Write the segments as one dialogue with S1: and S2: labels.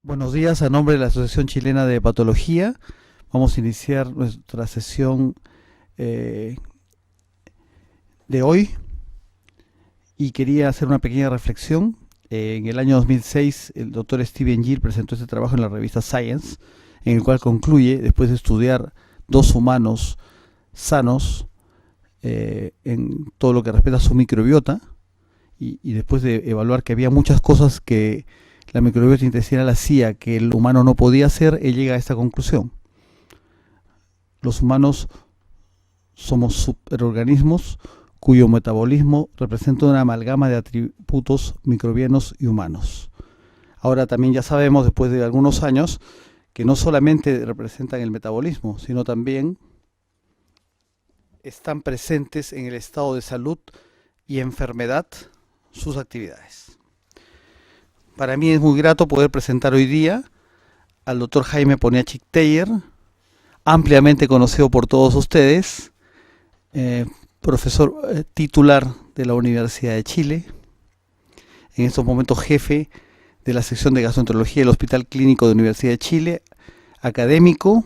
S1: Buenos días, a nombre de la Asociación Chilena de Patología, vamos a iniciar nuestra sesión eh, de hoy y quería hacer una pequeña reflexión. En el año 2006, el doctor Steven Gill presentó este trabajo en la revista Science, en el cual concluye, después de estudiar dos humanos sanos en todo lo que respecta a su microbiota, y después de evaluar que había muchas cosas que la microbiota intestinal hacía que el humano no podía hacer, él llega a esta conclusión. Los humanos somos superorganismos cuyo metabolismo representa una amalgama de atributos microbianos y humanos. Ahora también ya sabemos, después de algunos años, que no solamente representan el metabolismo, sino también están presentes en el estado de salud y enfermedad sus actividades. Para mí es muy grato poder presentar hoy día al doctor Jaime Poniatchik-Teyer, ampliamente conocido por todos ustedes, profesor titular de la Universidad de Chile, en estos momentos jefe de la sección de gastroenterología del Hospital Clínico de la Universidad de Chile, académico,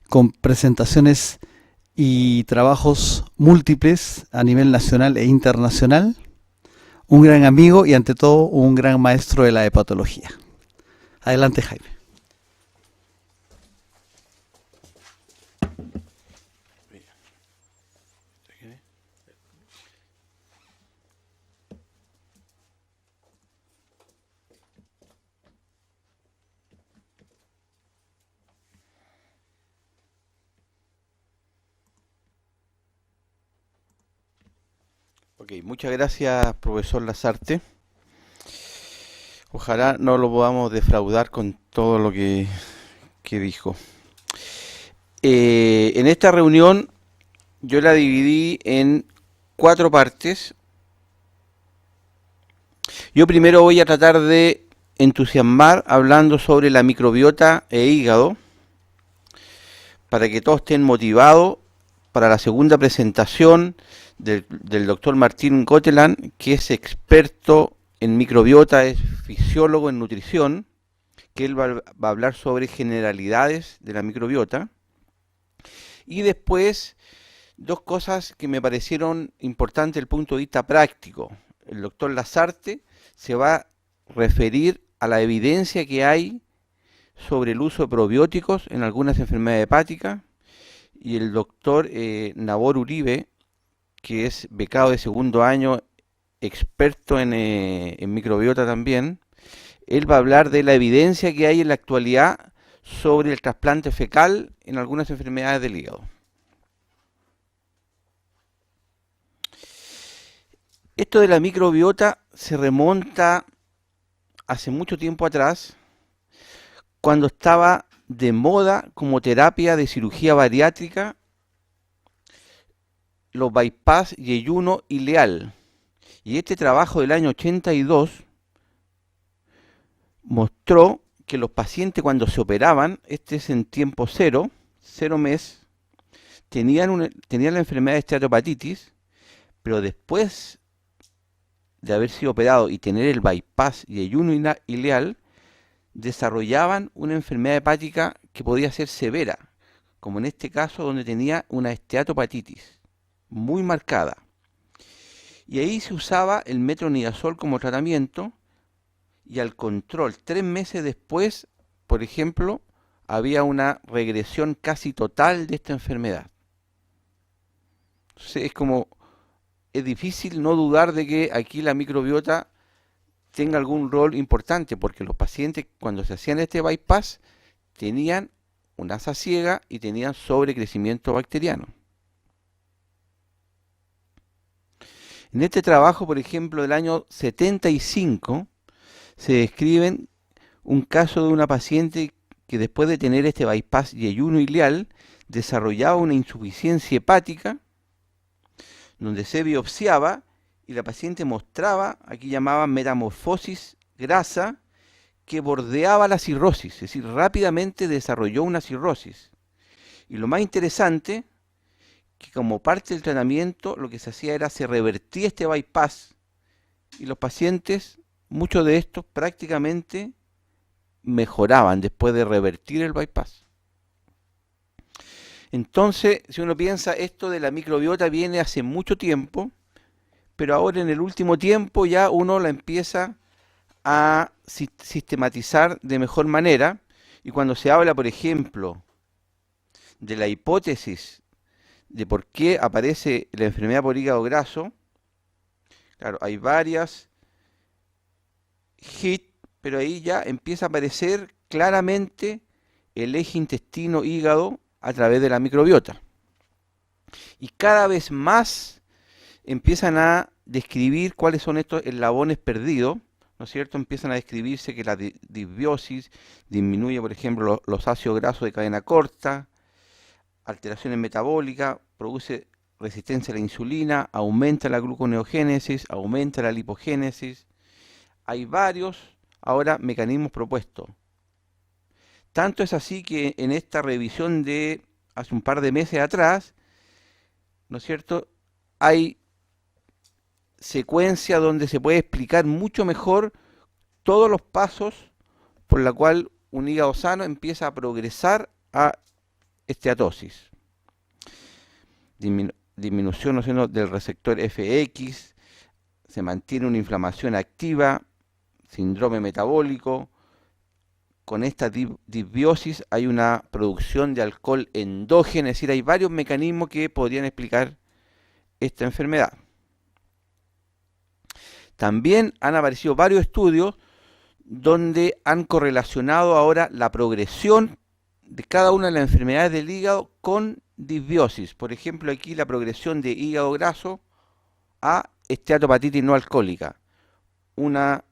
S1: con presentaciones y trabajos múltiples a nivel nacional e internacional, un gran amigo y ante todo un gran maestro de la hepatología. Adelante, Jaime.
S2: Ok, muchas gracias, profesor Lazarte. Ojalá no lo podamos defraudar con todo lo que dijo. En esta reunión yo la dividí en 4 partes. Yo primero voy a tratar de entusiasmar hablando sobre la microbiota e hígado, para que todos estén motivados para la segunda presentación del doctor Martín Goteland, que es experto en microbiota, es fisiólogo en nutrición, que él va a hablar sobre generalidades de la microbiota. Y después, 2 cosas que me parecieron importantes desde el punto de vista práctico. El doctor Lazarte se va a referir a la evidencia que hay sobre el uso de probióticos en algunas enfermedades hepáticas, y el doctor Nabor Uribe, que es becado de segundo año, experto en microbiota también, él va a hablar de la evidencia que hay en la actualidad sobre el trasplante fecal en algunas enfermedades del hígado. Esto de la microbiota se remonta hace mucho tiempo atrás, cuando estaba de moda como terapia de cirugía bariátrica los bypass y ayuno ileal. Y este trabajo del año 82 mostró que los pacientes, cuando se operaban, este es en tiempo cero mes, tenían la enfermedad de esteatopatitis, pero después de haber sido operado y tener el bypass y ayuno ileal, desarrollaban una enfermedad hepática que podía ser severa, como en este caso donde tenía una esteatopatitis muy marcada. Y ahí se usaba el metronidazol como tratamiento, y al control 3 meses después, por ejemplo, había una regresión casi total de esta enfermedad. Entonces es difícil no dudar de que aquí la microbiota tenga algún rol importante, porque los pacientes, cuando se hacían este bypass, tenían una asa ciega y tenían sobrecrecimiento bacteriano. En este trabajo, por ejemplo, del año 75, se describen un caso de una paciente que después de tener este bypass y ayuno ileal, desarrollaba una insuficiencia hepática, donde se biopsiaba y la paciente mostraba, aquí llamaban metamorfosis grasa, que bordeaba la cirrosis, es decir, rápidamente desarrolló una cirrosis. Y lo más interesante, que como parte del tratamiento, lo que se hacía era se revertía este bypass, y los pacientes, muchos de estos prácticamente mejoraban después de revertir el bypass. Entonces, si uno piensa, esto de la microbiota viene hace mucho tiempo, pero ahora en el último tiempo ya uno la empieza a sistematizar de mejor manera. Y cuando se habla, por ejemplo, de la hipótesis de por qué aparece la enfermedad por hígado graso, claro, hay varias hits, pero ahí ya empieza a aparecer claramente el eje intestino-hígado a través de la microbiota. Y cada vez más empiezan a describir cuáles son estos eslabones perdidos, ¿no es cierto? Empiezan a describirse que la disbiosis disminuye, por ejemplo, los ácidos grasos de cadena corta, alteraciones metabólicas, produce resistencia a la insulina, aumenta la gluconeogénesis, aumenta la lipogénesis. Hay varios ahora mecanismos propuestos. Tanto es así que en esta revisión de hace un par de meses atrás, ¿no es cierto?, hay secuencia donde se puede explicar mucho mejor todos los pasos por la cual un hígado sano empieza a progresar a esteatosis. Disminución, ¿no es cierto?, del receptor FX, se mantiene una inflamación activa, síndrome metabólico. Con esta disbiosis hay una producción de alcohol endógeno, es decir, hay varios mecanismos que podrían explicar esta enfermedad. También han aparecido varios estudios donde han correlacionado ahora la progresión de cada una de las enfermedades del hígado con disbiosis. Por ejemplo, aquí la progresión de hígado graso a esteatopatitis no alcohólica. Una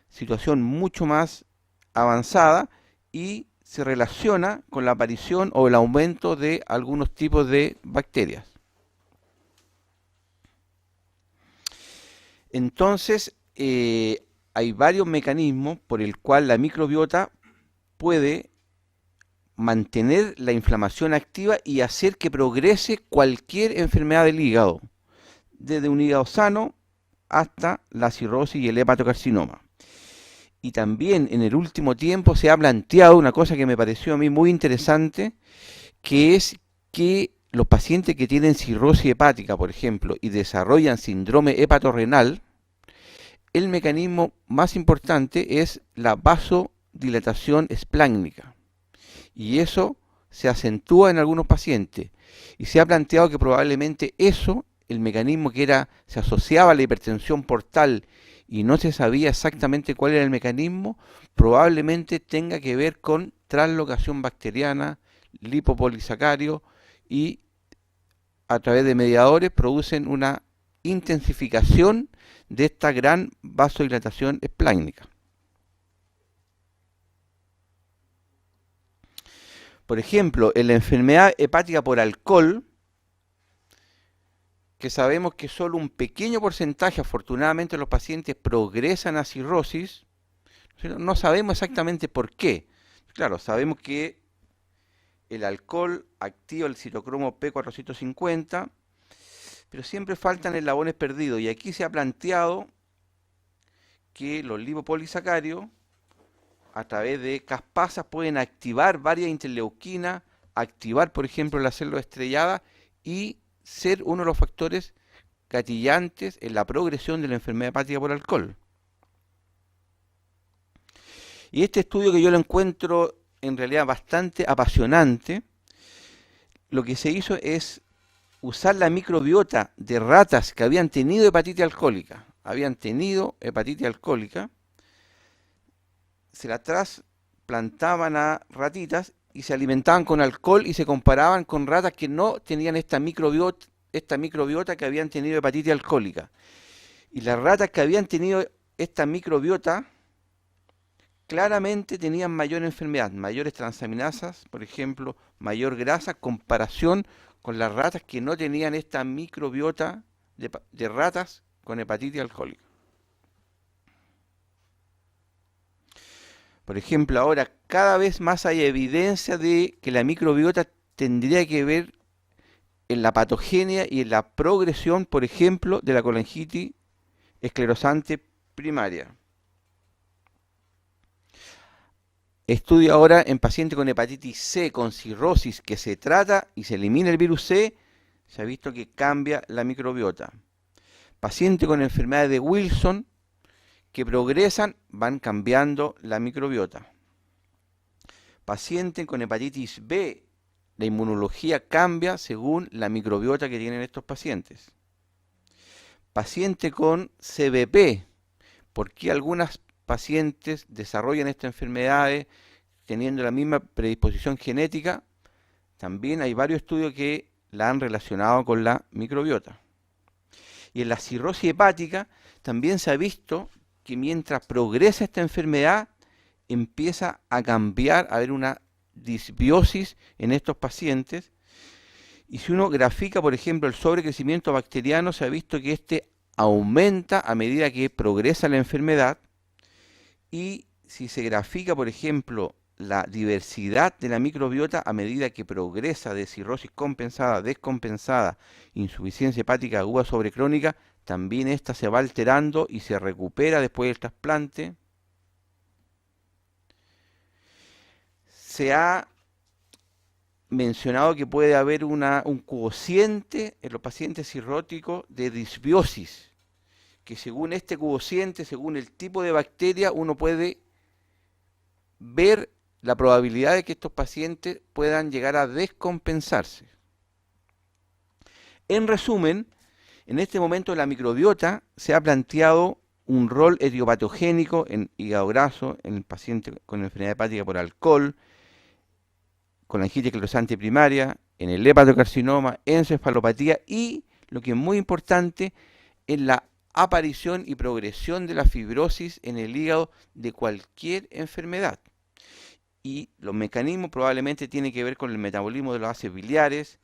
S2: situación mucho más avanzada y se relaciona con la aparición o el aumento de algunos tipos de bacterias. Entonces, hay varios mecanismos por el cual la microbiota puede mantener la inflamación activa y hacer que progrese cualquier enfermedad del hígado, desde un hígado sano hasta la cirrosis y el hepatocarcinoma. Y también en el último tiempo se ha planteado una cosa que me pareció a mí muy interesante, que es que los pacientes que tienen cirrosis hepática, por ejemplo, y desarrollan síndrome hepatorrenal, el mecanismo más importante es la vasodilatación espláncnica. Y eso se acentúa en algunos pacientes. Y se ha planteado que probablemente eso, el mecanismo que se asociaba a la hipertensión portal y no se sabía exactamente cuál era el mecanismo, probablemente tenga que ver con translocación bacteriana, lipopolisacárido, y a través de mediadores producen una intensificación de esta gran vasodilatación espláncnica. Por ejemplo, en la enfermedad hepática por alcohol, que sabemos que solo un pequeño porcentaje, afortunadamente, de los pacientes progresan a cirrosis, no sabemos exactamente por qué. Claro, sabemos que el alcohol activa el citocromo P450, pero siempre faltan eslabones perdidos. Y aquí se ha planteado que los lipopolisacáridos, a través de caspasas, pueden activar varias interleuquinas, activar, por ejemplo, la célula estrellada y ser uno de los factores gatillantes en la progresión de la enfermedad hepática por alcohol. Y este estudio, que yo lo encuentro en realidad bastante apasionante, lo que se hizo es usar la microbiota de ratas que habían tenido hepatitis alcohólica. Se la trasplantaban a ratitas y se alimentaban con alcohol y se comparaban con ratas que no tenían esta microbiota que habían tenido hepatitis alcohólica. Y las ratas que habían tenido esta microbiota claramente tenían mayor enfermedad, mayores transaminasas, por ejemplo, mayor grasa, comparación con las ratas que no tenían esta microbiota de ratas con hepatitis alcohólica. Por ejemplo, ahora cada vez más hay evidencia de que la microbiota tendría que ver en la patogenia y en la progresión, por ejemplo, de la colangitis esclerosante primaria. Estudio ahora en pacientes con hepatitis C, con cirrosis, que se trata y se elimina el virus C, se ha visto que cambia la microbiota. Pacientes con enfermedades de Wilson, que progresan, van cambiando la microbiota. Pacientes con hepatitis B, la inmunología cambia según la microbiota que tienen estos pacientes. Paciente con CBP, ¿por qué algunas pacientes desarrollan esta enfermedad teniendo la misma predisposición genética? También hay varios estudios que la han relacionado con la microbiota. Y en la cirrosis hepática también se ha visto que mientras progresa esta enfermedad empieza a cambiar, a haber una disbiosis en estos pacientes. Y si uno grafica, por ejemplo, el sobrecrecimiento bacteriano, se ha visto que este aumenta a medida que progresa la enfermedad. Y si se grafica, por ejemplo, la diversidad de la microbiota a medida que progresa de cirrosis compensada, descompensada, insuficiencia hepática aguda sobrecrónica, también esta se va alterando y se recupera después del trasplante. Se ha mencionado que puede haber un cociente en los pacientes cirróticos de disbiosis, que según este cociente, según el tipo de bacteria, uno puede ver la probabilidad de que estos pacientes puedan llegar a descompensarse. En resumen, en este momento la microbiota se ha planteado un rol etiopatogénico en hígado graso, en el paciente con enfermedad hepática por alcohol, con angitis esclerosante primaria, en el hepatocarcinoma, encefalopatía y, lo que es muy importante, en la aparición y progresión de la fibrosis en el hígado de cualquier enfermedad. Y los mecanismos probablemente tienen que ver con el metabolismo de los ácidos biliares,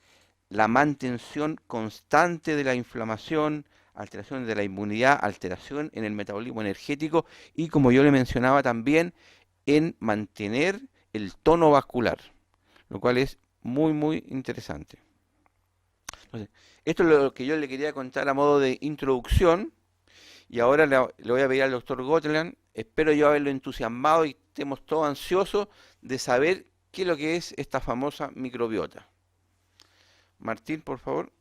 S2: la mantención constante de la inflamación, alteración de la inmunidad, alteración en el metabolismo energético y, como yo le mencionaba también, en mantener el tono vascular, lo cual es muy, muy interesante. Entonces, esto es lo que yo le quería contar a modo de introducción y ahora le voy a pedir al doctor Gotland, espero yo haberlo entusiasmado y estemos todos ansiosos de saber qué es lo que es esta famosa microbiota. Martín, por favor.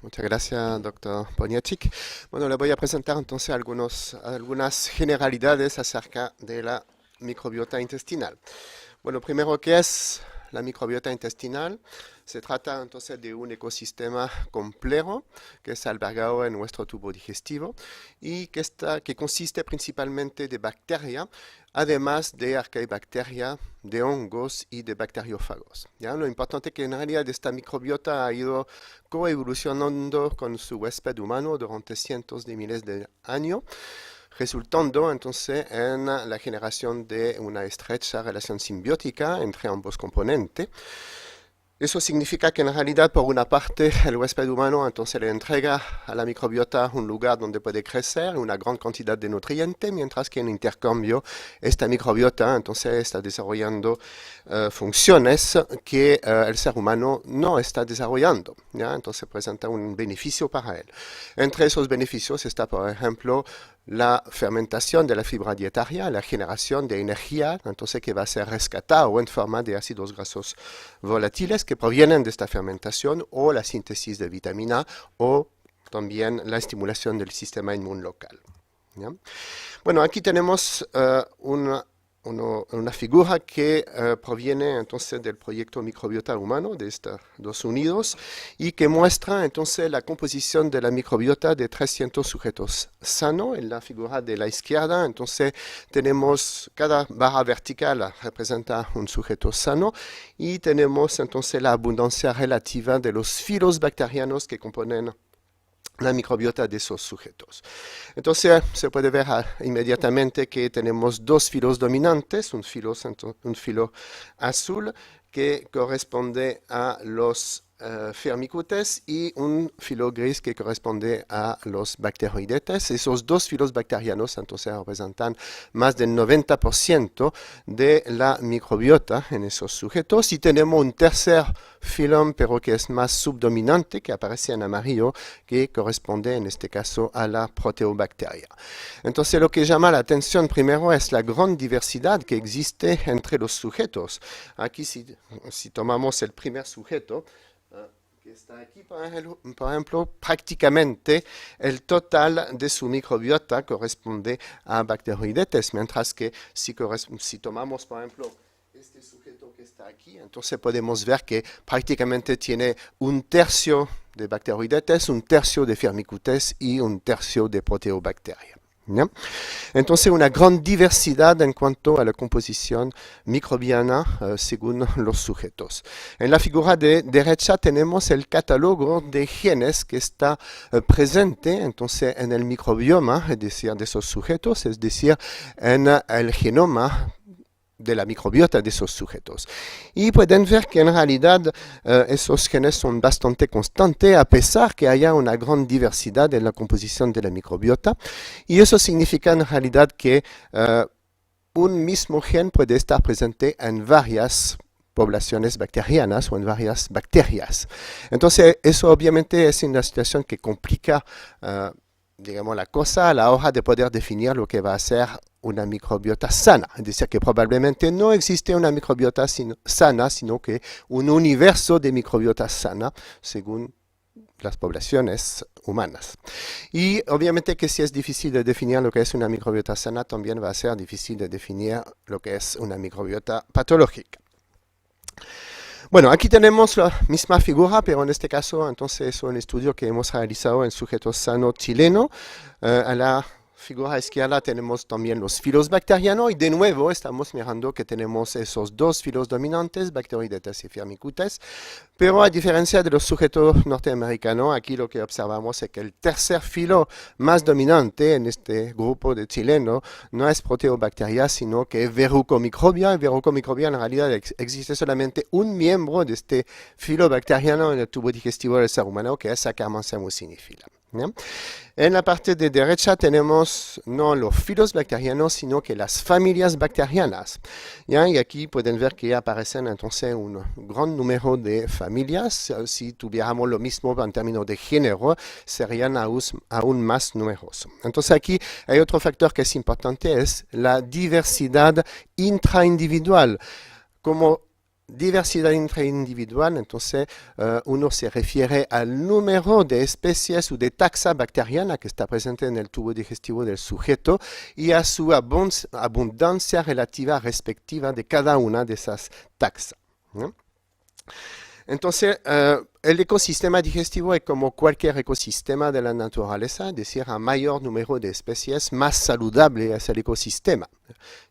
S3: Muchas gracias, doctor Poniacic. Bueno, le voy a presentar entonces algunas generalidades acerca de la microbiota intestinal. Bueno, primero, ¿qué es la microbiota intestinal? Se trata entonces de un ecosistema complejo que es albergado en nuestro tubo digestivo y que consiste principalmente de bacterias, además de arqueibacterias, de hongos y de bacteriófagos. ¿Ya? Lo importante es que en realidad esta microbiota ha ido coevolucionando con su huésped humano durante cientos de miles de años, resultando entonces en la generación de una estrecha relación simbiótica entre ambos componentes. Eso significa que en realidad, por una parte, el huésped humano entonces le entrega a la microbiota un lugar donde puede crecer, una gran cantidad de nutrientes, mientras que en intercambio esta microbiota entonces está desarrollando funciones que el ser humano no está desarrollando, ¿ya? Entonces presenta un beneficio para él. Entre esos beneficios está, por ejemplo, la fermentación de la fibra dietaria, la generación de energía, entonces que va a ser rescatada en forma de ácidos grasos volátiles que provienen de esta fermentación, o la síntesis de vitamina, o también la estimulación del sistema inmune local. ¿Ya? Bueno, aquí tenemos una figura que proviene entonces del proyecto Microbiota Humano de Estados Unidos y que muestra entonces la composición de la microbiota de 300 sujetos sanos. En la figura de la izquierda entonces tenemos cada barra vertical representa un sujeto sano y tenemos entonces la abundancia relativa de los filos bacterianos que componen la microbiota de esos sujetos. Entonces se puede ver inmediatamente que tenemos dos filos dominantes, un filo azul que corresponde a los Firmicutes y un filo gris que corresponde a los bacteroidetes. Esos dos filos bacterianos entonces representan más del 90% de la microbiota en esos sujetos. Y tenemos un tercer filón, pero que es más subdominante, que aparece en amarillo, que corresponde en este caso a la proteobacteria. Entonces lo que llama la atención primero es la gran diversidad que existe entre los sujetos. Aquí si tomamos el primer sujeto, que está aquí, por ejemplo, prácticamente el total de su microbiota corresponde a bacteroidetes, mientras que si tomamos, por ejemplo, este sujeto que está aquí, entonces podemos ver que prácticamente tiene un tercio de bacteroidetes, un tercio de Firmicutes y un tercio de proteobacteria. ¿Ya? Entonces una gran diversidad en cuanto a la composición microbiana según los sujetos. En la figura de derecha tenemos el catálogo de genes que está presente entonces en el microbioma, es decir, de esos sujetos, es decir, en el genoma de la microbiota de esos sujetos. Y pueden ver que en realidad esos genes son bastante constantes a pesar que haya una gran diversidad en la composición de la microbiota. Y eso significa en realidad que un mismo gen puede estar presente en varias poblaciones bacterianas o en varias bacterias. Entonces eso obviamente es una situación que complica digamos, la cosa a la hora de poder definir lo que va a ser una microbiota sana. Es decir, que probablemente no existe una microbiota sana, sino que un universo de microbiota sana, según las poblaciones humanas. Y obviamente que si es difícil de definir lo que es una microbiota sana, también va a ser difícil de definir lo que es una microbiota patológica. Bueno, aquí tenemos la misma figura, pero en este caso entonces es un estudio que hemos realizado en sujetos sanos chilenos. A la figura izquierda tenemos también los filos bacterianos y de nuevo estamos mirando que tenemos esos dos filos dominantes, bacteroidetes y Firmicutes, pero a diferencia de los sujetos norteamericanos, aquí lo que observamos es que el tercer filo más dominante en este grupo de chilenos no es proteobacteria, sino que es verrucomicrobia. En verrucomicrobia en realidad existe solamente un miembro de este filo bacteriano en el tubo digestivo del ser humano, que es Saccharomyces mucinifila. ¿Ya? En la parte de derecha tenemos no los filos bacterianos, sino que las familias bacterianas. ¿Ya? Y aquí pueden ver que aparecen entonces un gran número de familias. Si tuviéramos lo mismo en términos de género, serían aún más numerosos. Entonces aquí hay otro factor que es importante, es la diversidad intraindividual. Como diversidad intraindividual, entonces uno se refiere al número de especies o de taxa bacteriana que está presente en el tubo digestivo del sujeto y a su abundancia relativa respectiva de cada una de esas taxas, ¿no? Entonces, el ecosistema digestivo es como cualquier ecosistema de la naturaleza, es decir, a mayor número de especies, más saludable es el ecosistema.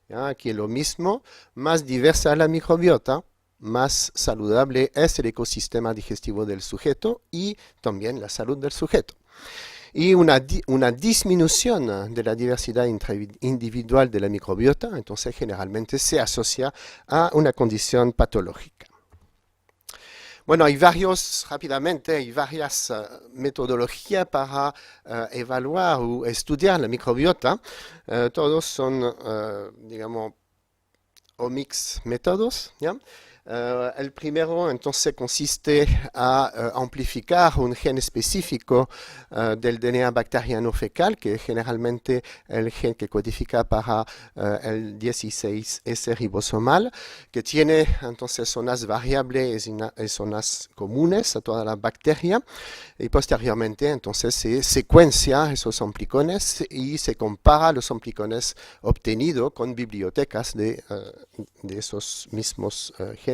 S3: ¿Ya? Aquí es lo mismo, más diversa la microbiota, más saludable es el ecosistema digestivo del sujeto y también la salud del sujeto. Y una disminución de la diversidad individual de la microbiota, entonces generalmente se asocia a una condición patológica. Bueno, hay varias metodologías para evaluar o estudiar la microbiota. Todos son, digamos, omics métodos, ¿ya? El primero entonces consiste a amplificar un gen específico del DNA bacteriano fecal, que es generalmente el gen que codifica para el 16S ribosomal, que tiene entonces zonas variables y zonas comunes a toda la bacteria, y posteriormente entonces se secuencia esos amplicones y se compara los amplicones obtenidos con bibliotecas de esos mismos genes,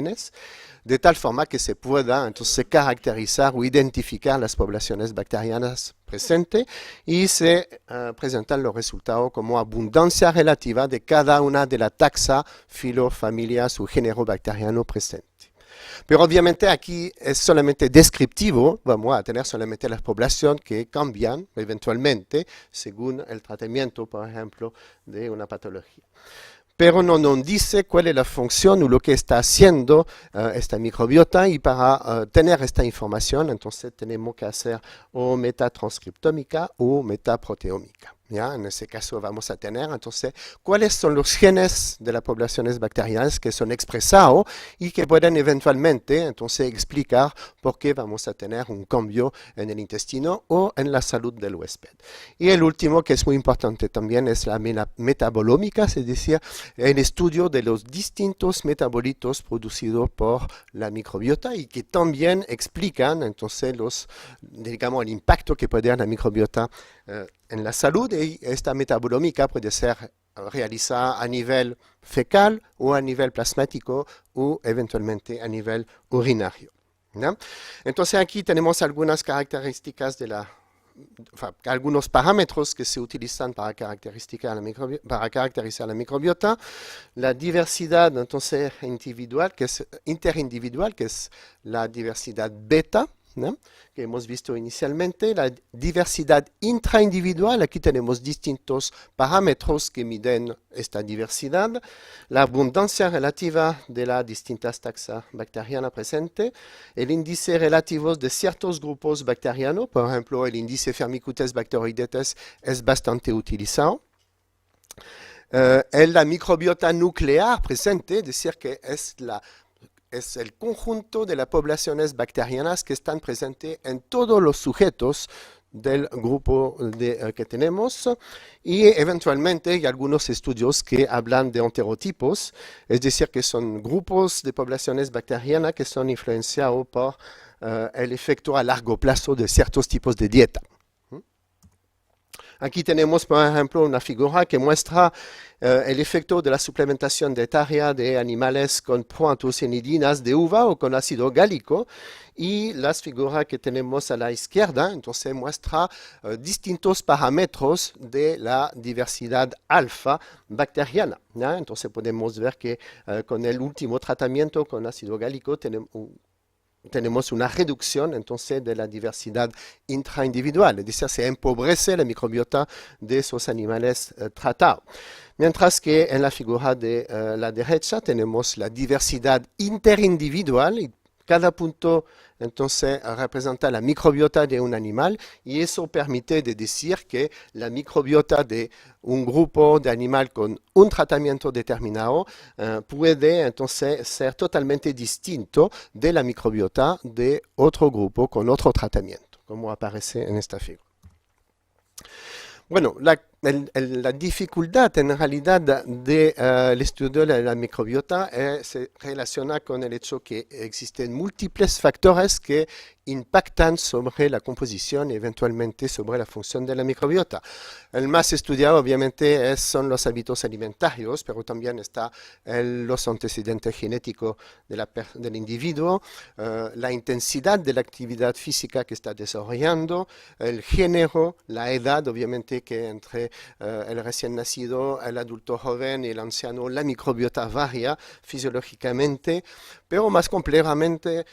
S3: de tal forma que se pueda entonces caracterizar o identificar las poblaciones bacterianas presentes y se presentan los resultados como abundancia relativa de cada una de las taxa, filo, familias o género bacteriano presente. Pero obviamente aquí es solamente descriptivo, vamos a tener solamente las poblaciones que cambian eventualmente según el tratamiento, por ejemplo, de una patología. pero no nos dice cuál es la función o lo que está haciendo esta microbiota, y para tener esta información entonces tenemos que hacer o metatranscriptómica o metaproteómica. ¿Ya? En ese caso vamos a tener entonces cuáles son los genes de las poblaciones bacterianas que son expresados y que pueden eventualmente entonces explicar por qué vamos a tener un cambio en el intestino o en la salud del huésped. Y el último, que es muy importante también, es la metabolómica, es decir, el estudio de los distintos metabolitos producidos por la microbiota y que también explican entonces digamos, el impacto que puede tener la microbiota en la salud, y esta metabolómica puede ser realizada a nivel fecal o a nivel plasmático o eventualmente a nivel urinario, ¿no? Entonces aquí tenemos algunas características algunos parámetros que se utilizan para caracterizar la microbiota. La diversidad entonces individual, que es interindividual, que es la diversidad beta, ¿no? Que hemos visto inicialmente. La diversidad intraindividual, aquí tenemos distintos parámetros que miden esta diversidad. La abundancia relativa de las distintas taxas bacterianas presentes. El índice relativo de ciertos grupos bacterianos, por ejemplo, el índice Firmicutes bacteroidetes es bastante utilizado. La microbiota nuclear presente, es decir, que es el conjunto de las poblaciones bacterianas que están presentes en todos los sujetos del grupo que tenemos, y eventualmente hay algunos estudios que hablan de enterotipos, es decir, que son grupos de poblaciones bacterianas que son influenciados por el efecto a largo plazo de ciertos tipos de dieta. Aquí tenemos, por ejemplo, una figura que muestra el efecto de la suplementación dietaria de animales con proantocianidinas de uva o con ácido gálico, y las figuras que tenemos a la izquierda entonces muestra distintos parámetros de la diversidad alfa bacteriana, ¿ya? Entonces podemos ver que con el último tratamiento con ácido gálico tenemos una reducción entonces de la diversidad intraindividual, es decir, se empobrece la microbiota de esos animales tratados. Mientras que en la figura de la derecha tenemos la diversidad interindividual, y cada punto entonces representa la microbiota de un animal, y eso permite de decir que la microbiota de un grupo de animal con un tratamiento determinado puede entonces ser totalmente distinto de la microbiota de otro grupo con otro tratamiento, como aparece en esta figura. Bueno, la dificultad en realidad del estudio de la microbiota se relaciona con el hecho que existen múltiples factores que impactan sobre la composición y eventualmente sobre la función de la microbiota. El más estudiado obviamente son los hábitos alimentarios, pero también está los antecedentes genéticos del individuo, la intensidad de la actividad física que está desarrollando, el género, la edad, obviamente que entre el recién nacido, el adulto joven y el anciano, la microbiota varía fisiológicamente, pero más complejamente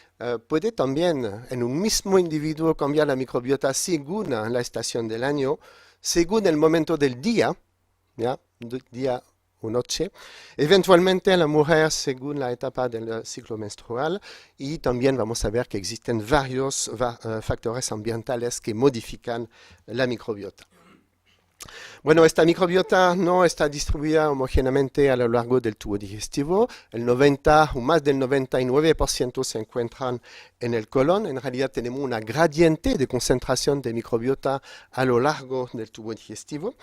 S3: puede también en un mismo individuo cambiar la microbiota según la estación del año, según el momento del día, ¿ya? Día o noche, eventualmente en la mujer según la etapa del ciclo menstrual, y también vamos a ver que existen varios factores ambientales que modifican la microbiota. Bueno, esta microbiota no está distribuida homogéneamente a lo largo del tubo digestivo. El 90 o más del 99% se encuentran en el colon. En realidad tenemos una gradiente de concentración de microbiota a lo largo del tubo digestivo.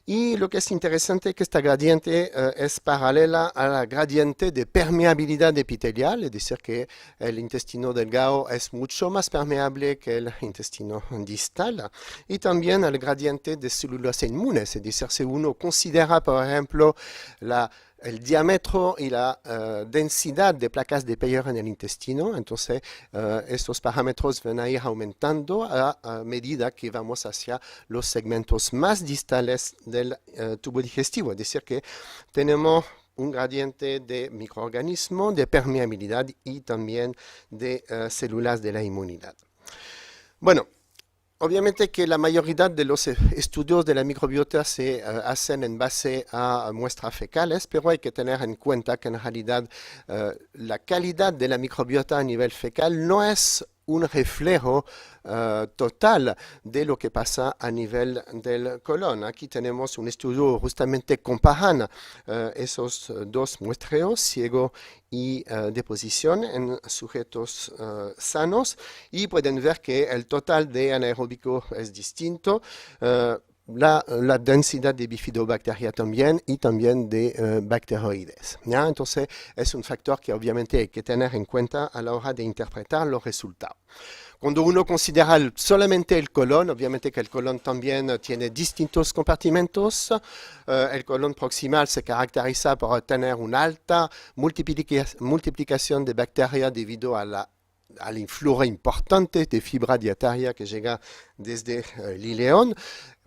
S3: Y lo que es interesante es que esta gradiente es paralela a la gradiente de permeabilidad epitelial, es decir, que el intestino delgado es mucho más permeable que el intestino distal, y también al gradiente de células inmunes, es decir, si uno considera, por ejemplo, el diámetro y la densidad de placas de Peyer en el intestino, entonces estos parámetros van a ir aumentando a medida que vamos hacia los segmentos más distales del tubo digestivo, es decir, que tenemos un gradiente de microorganismos, de permeabilidad y también de células de la inmunidad. Bueno, Obviamente que la mayoría de los estudios de la microbiota se hacen en base a muestras fecales, pero hay que tener en cuenta que en realidad la calidad de la microbiota a nivel fecal no es un reflejo total de lo que pasa a nivel del colon. Aquí tenemos un estudio justamente comparando esos dos muestreos, ciego y deposición, en sujetos sanos, y pueden ver que el total de anaeróbico es distinto. La densidad de bifidobacteria también y también de bacteroides. ¿Ya? Entonces es un factor que obviamente hay que tener en cuenta a la hora de interpretar los resultados. Cuando uno considera solamente el colon, obviamente que el colon también tiene distintos compartimentos. El colon proximal se caracteriza por tener una alta multiplicación de bacterias debido al influjo importante de fibra dietaria que llega desde el ileón.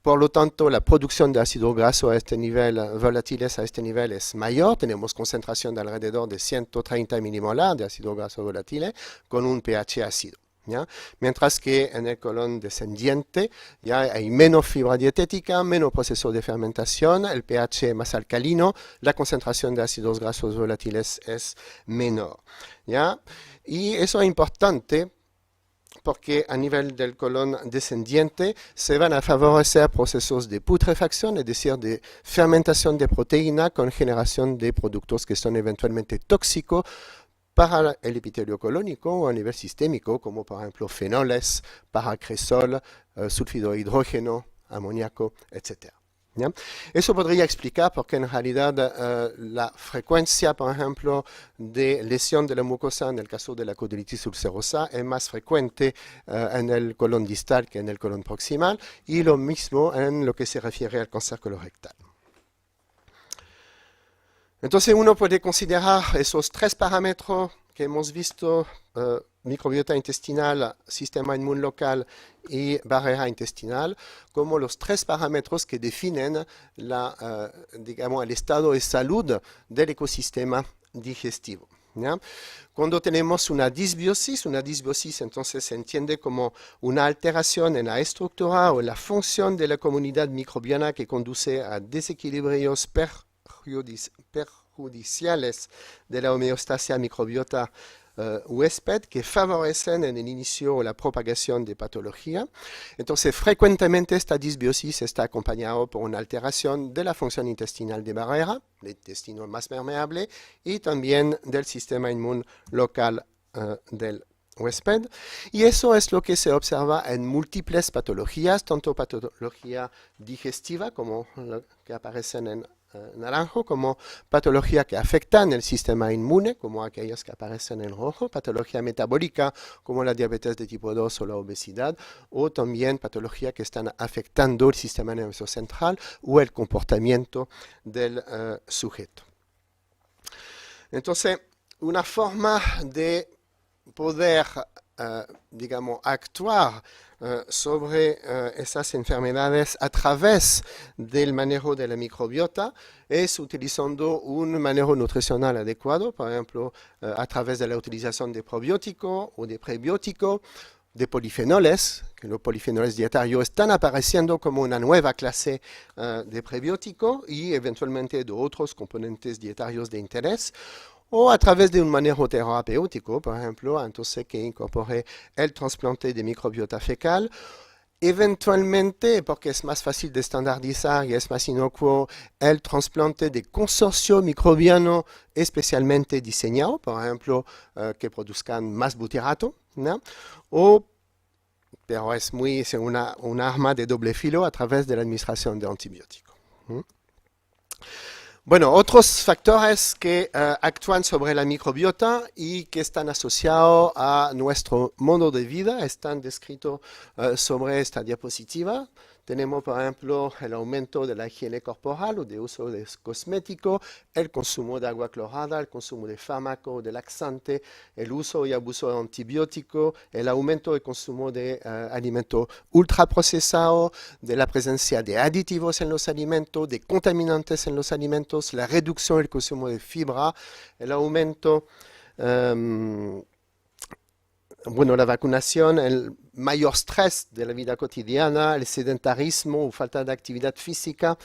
S3: Por lo tanto, la producción de ácido graso a este nivel, volátiles a este nivel es mayor. Tenemos concentración de alrededor de 130 milimolar de ácido graso volátil con un pH ácido. ¿Ya? Mientras que en el colon descendiente ya hay menos fibra dietética, menos proceso de fermentación, el pH más alcalino, la concentración de ácidos grasos volátiles es menor. ¿Ya? Y eso es importante porque a nivel del colon descendiente se van a favorecer procesos de putrefacción, es decir, de fermentación de proteína con generación de productos que son eventualmente tóxicos para el epitelio colónico o a nivel sistémico, como por ejemplo fenoles, paracresol, sulfido de hidrógeno, amoníaco, etc. ¿Ya? Eso podría explicar por qué en realidad la frecuencia, por ejemplo, de lesión de la mucosa en el caso de la colitis ulcerosa es más frecuente en el colon distal que en el colon proximal, y lo mismo en lo que se refiere al cáncer colorectal. Entonces uno puede considerar esos tres parámetros que hemos visto, microbiota intestinal, sistema inmune local y barrera intestinal, como los tres parámetros que definen digamos, el estado de salud del ecosistema digestivo. ¿Ya? Cuando tenemos una disbiosis entonces se entiende como una alteración en la estructura o en la función de la comunidad microbiana que conduce a desequilibrios perjudiciales de la homeostasia microbiota huésped que favorecen en el inicio o la propagación de patología. Entonces, frecuentemente esta disbiosis está acompañada por una alteración de la función intestinal de barrera, el intestino más permeable, y también del sistema inmune local del huésped. Y eso es lo que se observa en múltiples patologías, tanto patología digestiva, como lo que aparecen en naranjo, como patología que afectan el sistema inmune, como aquellas que aparecen en rojo, patología metabólica, como la diabetes de tipo 2 o la obesidad, o también patología que están afectando el sistema nervioso central o el comportamiento del sujeto. Entonces, una forma de poder, digamos, actuar sobre esas enfermedades a través del manejo de la microbiota es utilizando un manejo nutricional adecuado, por ejemplo, a través de la utilización de probióticos o de prebióticos, de polifenoles, que los polifenoles dietarios están apareciendo como una nueva clase de prebiótico y eventualmente de otros componentes dietarios de interés, o a través de un manejo terapéutico, por ejemplo, entonces que incorpore el trasplante de microbiota fecal, eventualmente, porque es más fácil de estandarizar y es más inocuo, el trasplante de consorcio microbiano especialmente diseñado, por ejemplo, que produzcan más butirato, ¿no? Pero es un arma de doble filo a través de la administración de antibióticos. Bueno, otros factores que actúan sobre la microbiota y que están asociados a nuestro modo de vida están descritos sobre esta diapositiva. Tenemos, por ejemplo, el aumento de la higiene corporal o de uso de cosméticos, el consumo de agua clorada, el consumo de fármacos, de laxante, el uso y abuso de antibióticos, el aumento del consumo de alimentos ultraprocesados, de la presencia de aditivos en los alimentos, de contaminantes en los alimentos, la reducción del consumo de fibra, el aumento, la vacunación, el mayor estrés de la vida cotidiana, el sedentarismo o falta de actividad física,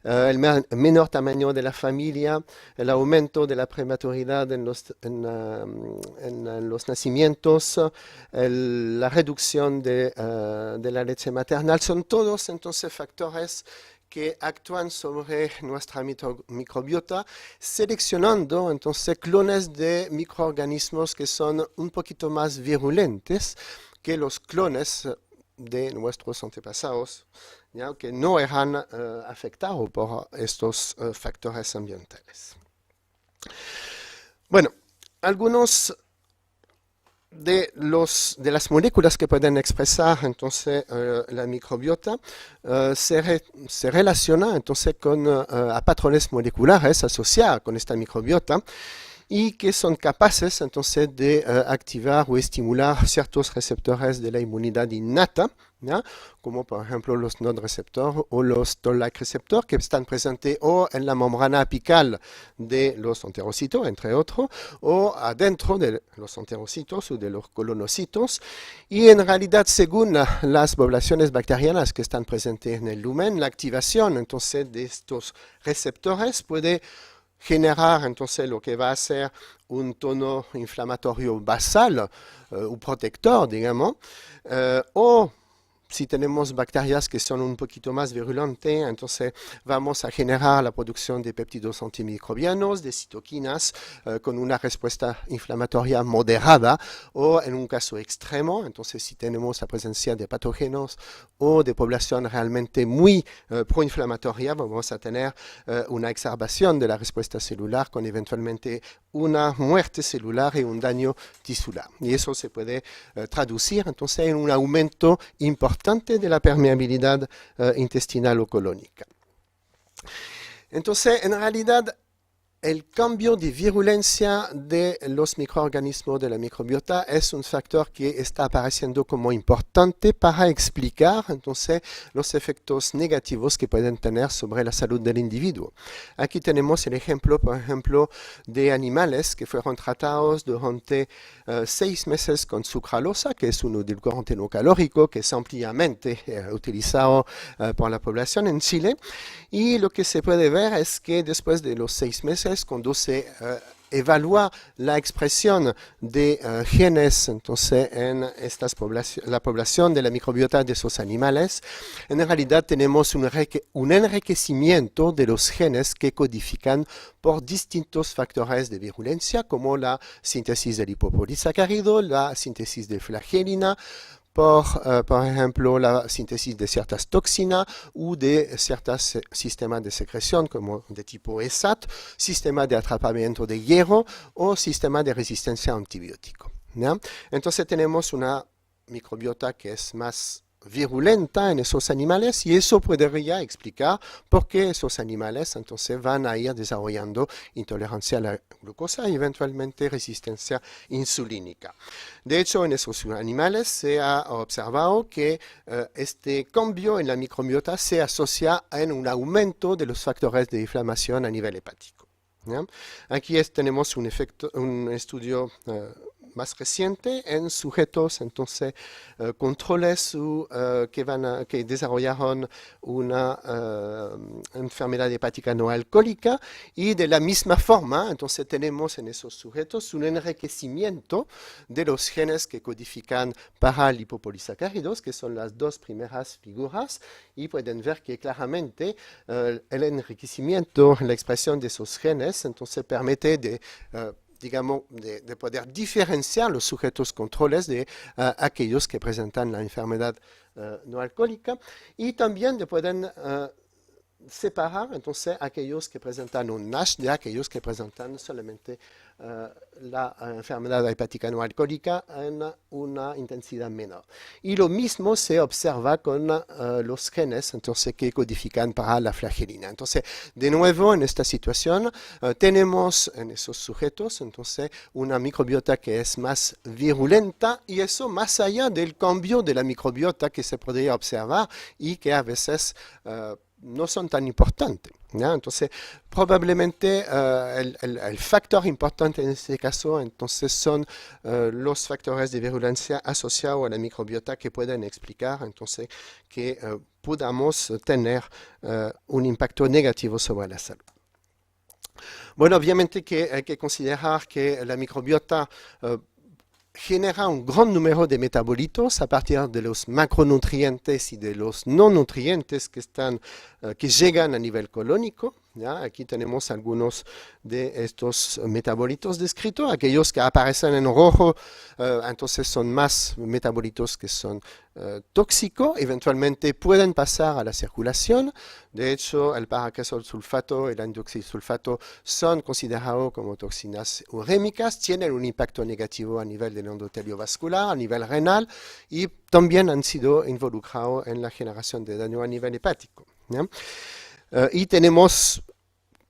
S3: el menor tamaño de la familia, el aumento de la prematuridad en los nacimientos, la reducción de la leche maternal, son todos entonces factores que actúan sobre nuestra microbiota, seleccionando entonces clones de microorganismos que son un poquito más virulentes que los clones de nuestros antepasados, ¿ya? Que no eran afectados por estos factores ambientales. Bueno, algunos de las moléculas que pueden expresar entonces la microbiota se relaciona entonces a patrones moleculares asociados con esta microbiota y que son capaces entonces de activar o estimular ciertos receptores de la inmunidad innata, ¿ya? Como por ejemplo los NOD receptores o los Toll-like receptores que están presentes o en la membrana apical de los enterocitos, entre otros, o adentro de los enterocitos o de los colonocitos. Y en realidad, según las poblaciones bacterianas que están presentes en el lumen, la activación entonces de estos receptores puede generar entonces lo que va a ser un tono inflamatorio basal o protector, digamos, o si tenemos bacterias que son un poquito más virulentes, entonces vamos a generar la producción de péptidos antimicrobianos, de citoquinas, con una respuesta inflamatoria moderada, o en un caso extremo, entonces si tenemos la presencia de patógenos o de población realmente muy proinflamatoria, vamos a tener una exacerbación de la respuesta celular con eventualmente una muerte celular y un daño tisular. Y eso se puede traducir entonces en un aumento importante de la permeabilidad intestinal o colónica. Entonces, en realidad, el cambio de virulencia de los microorganismos de la microbiota es un factor que está apareciendo como importante para explicar entonces los efectos negativos que pueden tener sobre la salud del individuo. Aquí tenemos el ejemplo, por ejemplo, de animales que fueron tratados durante 6 meses con sucralosa, que es un edulcorante no calórico que es ampliamente utilizado por la población en Chile. Y lo que se puede ver es que después de los 6 meses, cuando se evalúa la expresión de genes entonces en la población de la microbiota de esos animales, en realidad tenemos un enriquecimiento de los genes que codifican por distintos factores de virulencia, como la síntesis de lipopolisacárido, la síntesis de flagelina, por ejemplo, la síntesis de ciertas toxinas o de ciertos sistemas de secreción como de tipo ESAT, sistema de atrapamiento de hierro o sistema de resistencia a antibiótico, ¿no? Entonces tenemos una microbiota que es más virulenta en esos animales y eso podría explicar por qué esos animales entonces van a ir desarrollando intolerancia a la glucosa y eventualmente resistencia insulínica. De hecho, en esos animales se ha observado que este cambio en la microbiota se asocia en un aumento de los factores de inflamación a nivel hepático, ¿no? Aquí tenemos un estudio más reciente en sujetos entonces controles que desarrollaron una enfermedad hepática no alcohólica y de la misma forma entonces tenemos en esos sujetos un enriquecimiento de los genes que codifican para lipopolisacáridos, que son las dos primeras figuras, y pueden ver que claramente el enriquecimiento, la expresión de esos genes entonces permite de poder diferenciar los sujetos controles de aquellos que presentan la enfermedad no alcohólica y también de poder separar entonces aquellos que presentan un NASH de aquellos que presentan solamente la enfermedad hepática no alcohólica en una intensidad menor. Y lo mismo se observa con los genes entonces, que codifican para la flagelina. Entonces, de nuevo, en esta situación, tenemos en esos sujetos entonces, una microbiota que es más virulenta y eso más allá del cambio de la microbiota que se podría observar y que a veces no son tan importantes. ¿ya? Entonces, probablemente el factor importante en este caso, entonces, son los factores de virulencia asociados a la microbiota que pueden explicar, entonces, que podamos tener un impacto negativo sobre la salud. Bueno, obviamente que hay que considerar que la microbiota genera un gran número de metabolitos a partir de los macronutrientes y de los no nutrientes que llegan a nivel colónico. ¿Ya? Aquí tenemos algunos de estos metabolitos descritos, aquellos que aparecen en rojo, entonces son más metabolitos que son tóxicos, eventualmente pueden pasar a la circulación. De hecho, el paraquetol sulfato y el endoxisulfato son considerados como toxinas urémicas, tienen un impacto negativo a nivel del endotelio vascular, a nivel renal, y también han sido involucrados en la generación de daño a nivel hepático. ¿Ya? Y tenemos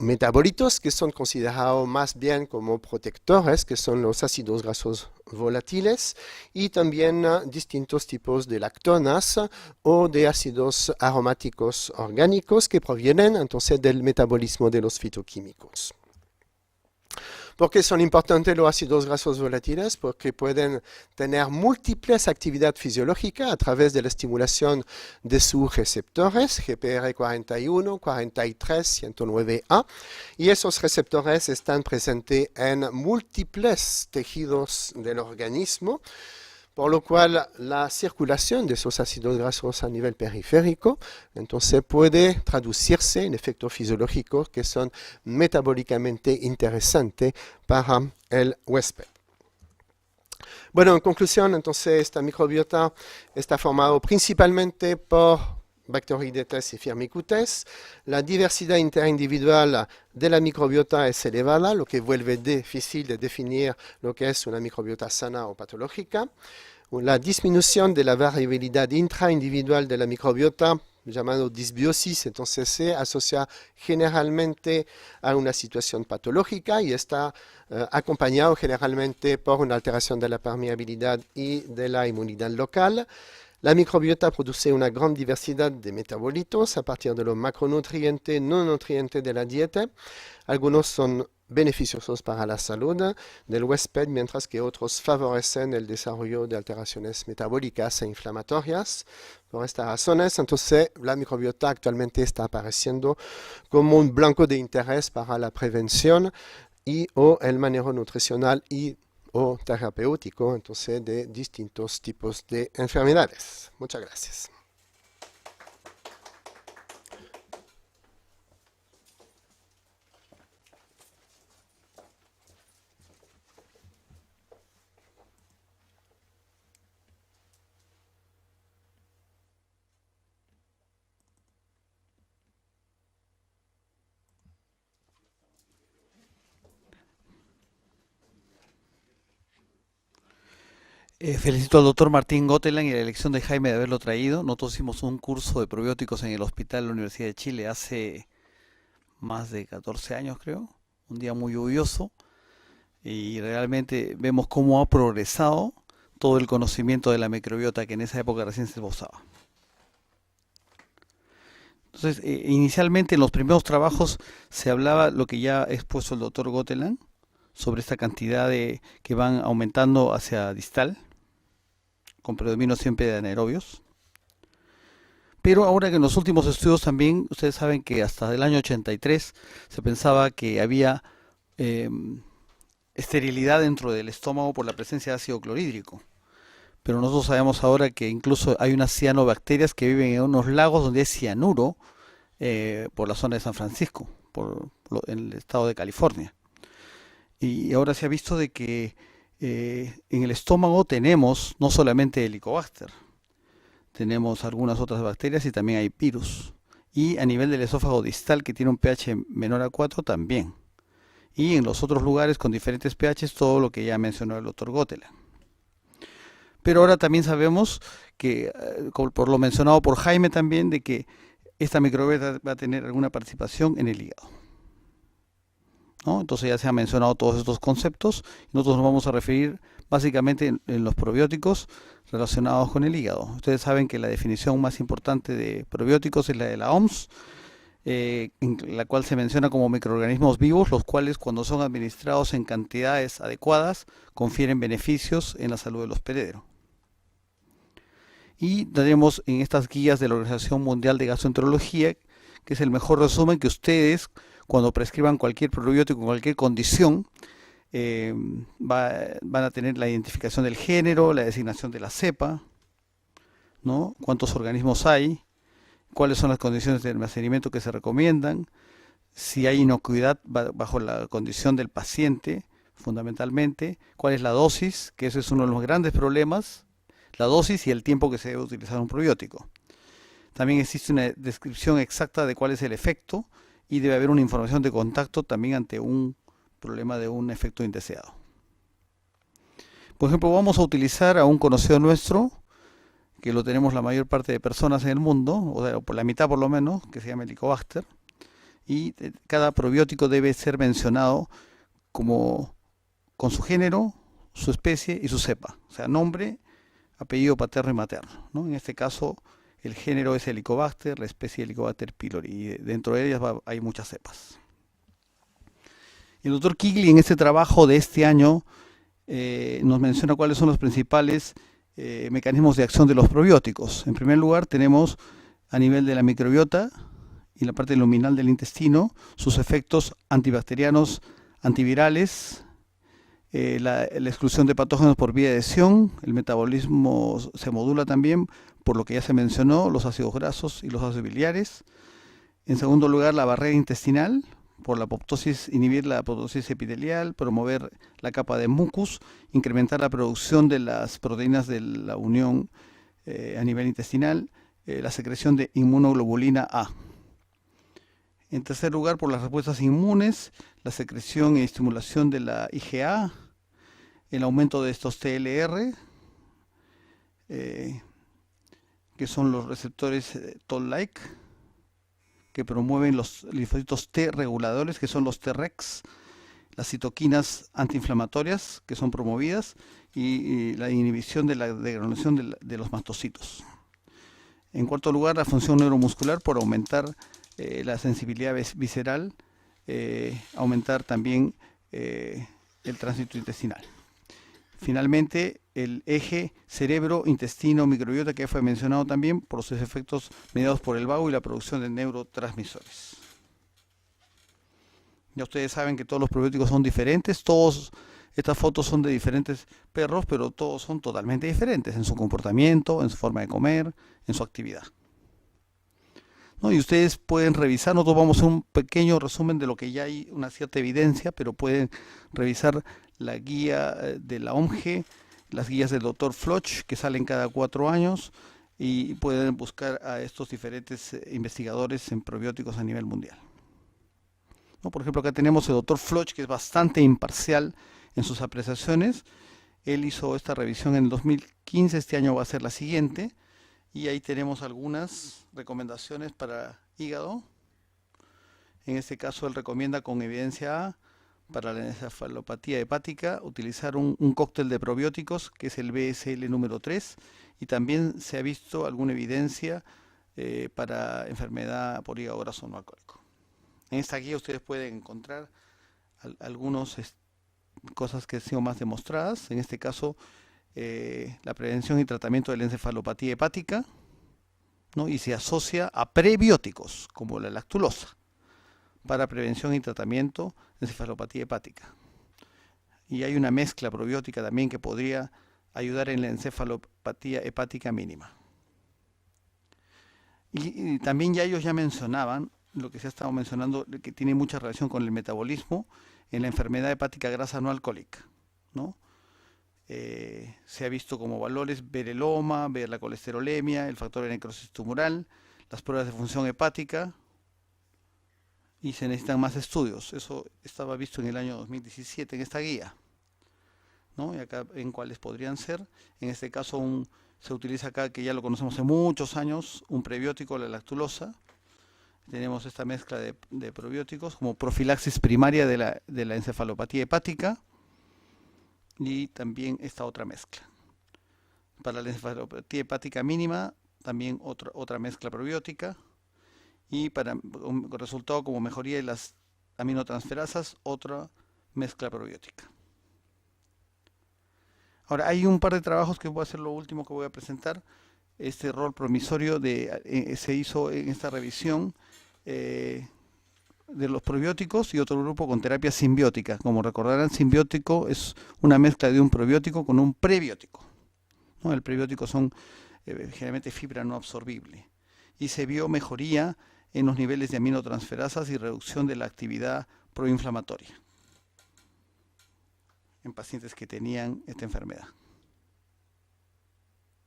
S3: metabolitos que son considerados más bien como protectores, que son los ácidos grasos volátiles, y también distintos tipos de lactonas o de ácidos aromáticos orgánicos que provienen entonces del metabolismo de los fitoquímicos. ¿Por qué son importantes los ácidos grasos volátiles? Porque pueden tener múltiples actividades fisiológicas a través de la estimulación de sus receptores, GPR41, 43, 109A, y esos receptores están presentes en múltiples tejidos del organismo, por lo cual la circulación de esos ácidos grasos a nivel periférico entonces puede traducirse en efectos fisiológicos que son metabólicamente interesantes para el huésped. Bueno, en conclusión, entonces esta microbiota está formada principalmente por Bacteroidetes y Firmicutes. La diversidad interindividual de la microbiota es elevada, lo que vuelve difícil de definir lo que es una microbiota sana o patológica. La disminución de la variabilidad intraindividual de la microbiota, llamado disbiosis, entonces se asocia generalmente a una situación patológica y está acompañado generalmente por una alteración de la permeabilidad y de la inmunidad local. La microbiota produce una gran diversidad de metabolitos a partir de los macronutrientes, no nutrientes de la dieta. Algunos son beneficiosos para la salud del huésped, mientras que otros favorecen el desarrollo de alteraciones metabólicas e inflamatorias. Por estas razones, entonces, la microbiota actualmente está apareciendo como un blanco de interés para la prevención y o el manejo nutricional o terapéutico, entonces, de distintos tipos de enfermedades. Muchas gracias.
S1: Felicito al doctor Martín Gotelan y a la elección de Jaime de haberlo traído. Nosotros hicimos un curso de probióticos en el hospital de la Universidad de Chile hace más de 14 años, creo. Un día muy lluvioso y realmente vemos cómo ha progresado todo el conocimiento de la microbiota que en esa época recién se usaba. Entonces, inicialmente en los primeros trabajos se hablaba lo que ya ha expuesto el doctor Gotelan sobre esta cantidad que van aumentando hacia distal, con predominio siempre de anaerobios. Pero ahora que en los últimos estudios también, ustedes saben que hasta el año 83 se pensaba que había esterilidad dentro del estómago por la presencia de ácido clorhídrico. Pero nosotros sabemos ahora que incluso hay unas cianobacterias que viven en unos lagos donde hay cianuro por la zona de San Francisco, en el estado de California. Y ahora se ha visto de que en el estómago tenemos no solamente Helicobacter, tenemos algunas otras bacterias y también hay virus. Y a nivel del esófago distal, que tiene un pH menor a 4, también. Y en los otros lugares con diferentes pHs, todo lo que ya mencionó el doctor Gotelan. Pero ahora también sabemos que, por lo mencionado por Jaime también, de que esta microbiota va a tener alguna participación en el hígado, ¿no? Entonces ya se han mencionado todos estos conceptos. Nosotros nos vamos a referir básicamente en los probióticos relacionados con el hígado. Ustedes saben que la definición más importante de probióticos es la de la OMS. en la cual se menciona como microorganismos vivos, los cuales cuando son administrados en cantidades adecuadas confieren beneficios en la salud del hospedero. Y tenemos en estas guías de la Organización Mundial de Gastroenterología, que es el mejor resumen que ustedes, cuando prescriban cualquier probiótico en cualquier condición, van a tener la identificación del género, la designación de la cepa, ¿no? Cuántos organismos hay, cuáles son las condiciones de almacenamiento que se recomiendan, si hay inocuidad bajo la condición del paciente, fundamentalmente, cuál es la dosis, que ese es uno de los grandes problemas, la dosis y el tiempo que se debe utilizar un probiótico. También existe una descripción exacta de cuál es el efecto y debe haber una información de contacto también ante un problema de un efecto indeseado. Por ejemplo, vamos a utilizar a un conocido nuestro, que lo tenemos la mayor parte de personas en el mundo, o sea, por la mitad por lo menos, que se llama Helicobacter, y cada probiótico debe ser mencionado como con su género, su especie y su cepa, o sea, nombre, apellido paterno y materno, ¿no? En este caso, el género es Helicobacter, la especie Helicobacter pylori, y dentro de ellas hay muchas cepas. El doctor Quigley en este trabajo de este año nos menciona cuáles son los principales mecanismos de acción de los probióticos. En primer lugar tenemos a nivel de la microbiota y la parte luminal del intestino sus efectos antibacterianos, antivirales, la exclusión de patógenos por vía de adhesión, el metabolismo se modula también por lo que ya se mencionó, los ácidos grasos y los ácidos biliares. En segundo lugar, la barrera intestinal, por la apoptosis, inhibir la apoptosis epitelial, promover la capa de mucus, incrementar la producción de las proteínas de la unión a nivel intestinal, la secreción de inmunoglobulina A. En tercer lugar, por las respuestas inmunes, la secreción y estimulación de la IgA, el aumento de estos TLR, que son los receptores Toll-like, que promueven los linfocitos T reguladores, que son los Tregs, las citoquinas antiinflamatorias, que son promovidas, y la inhibición de la degranulación de los mastocitos. En cuarto lugar, la función neuromuscular por aumentar la sensibilidad visceral, aumentar también el tránsito intestinal. Finalmente, el eje cerebro-intestino-microbiota, que fue mencionado también por sus efectos mediados por el vago y la producción de neurotransmisores. Ya ustedes saben que todos los probióticos son diferentes, estas fotos son de diferentes perros, pero todos son totalmente diferentes en su comportamiento, en su forma de comer, en su actividad, ¿no? Y ustedes pueden revisar, nosotros vamos a hacer un pequeño resumen de lo que ya hay una cierta evidencia, pero pueden revisar la guía de la OMG, las guías del Dr. Floch, que salen cada 4 años, y pueden buscar a estos diferentes investigadores en probióticos a nivel mundial, ¿no? Por ejemplo, acá tenemos el Dr. Floch, que es bastante imparcial en sus apreciaciones. Él hizo esta revisión en el 2015, este año va a ser la siguiente, y ahí tenemos algunas recomendaciones para hígado. En este caso él recomienda con evidencia A para la encefalopatía hepática utilizar un cóctel de probióticos que es el BSL número 3, y también se ha visto alguna evidencia para enfermedad por hígado graso no alcohólico. En esta guía ustedes pueden encontrar algunas cosas que han sido más demostradas, en este caso la prevención y tratamiento de la encefalopatía hepática, ¿no? Y se asocia a prebióticos como la lactulosa para prevención y tratamiento de encefalopatía hepática. Y hay una mezcla probiótica también que podría ayudar en la encefalopatía hepática mínima. Y también ya ellos ya mencionaban lo que se ha estado mencionando, que tiene mucha relación con el metabolismo en la enfermedad hepática grasa no alcohólica, ¿no? Se ha visto como valores ver el OMA, ver la colesterolemia, el factor de necrosis tumoral, las pruebas de función hepática, y se necesitan más estudios. Eso estaba visto en el año 2017 en esta guía, ¿no? Y acá en cuáles podrían ser. En este caso se utiliza acá, que ya lo conocemos hace muchos años, un prebiótico, la lactulosa. Tenemos esta mezcla de probióticos como profilaxis primaria de la encefalopatía hepática, y también esta otra mezcla. Para la encefalopatía hepática mínima, también otra mezcla probiótica. y para un resultado como mejoría de las aminotransferasas, otra mezcla probiótica. Ahora, hay un par de trabajos que voy a hacer lo último que voy a presentar. Este rol promisorio se hizo en esta revisión de los probióticos y otro grupo con terapia simbiótica. Como recordarán, simbiótico es una mezcla de un probiótico con un prebiótico, ¿no? El prebiótico son generalmente fibra no absorbible. Y se vio mejoría en los niveles de aminotransferasas y reducción de la actividad proinflamatoria en pacientes que tenían esta enfermedad,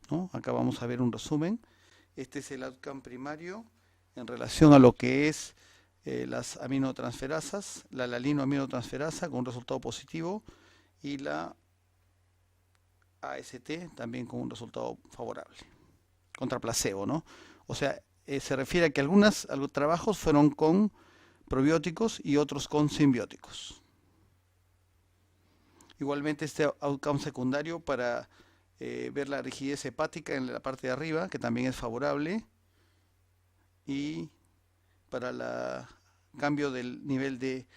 S1: ¿no? Acá vamos a ver un resumen. Este es el outcome primario en relación a lo que es las aminotransferasas, la lalinoaminotransferasa con un resultado positivo y la AST también con un resultado favorable, contra placebo, ¿no? O sea, se refiere a que algunos trabajos fueron con probióticos y otros con simbióticos. Igualmente este outcome secundario para ver la rigidez hepática en la parte de arriba, que también es favorable, y para el cambio del nivel de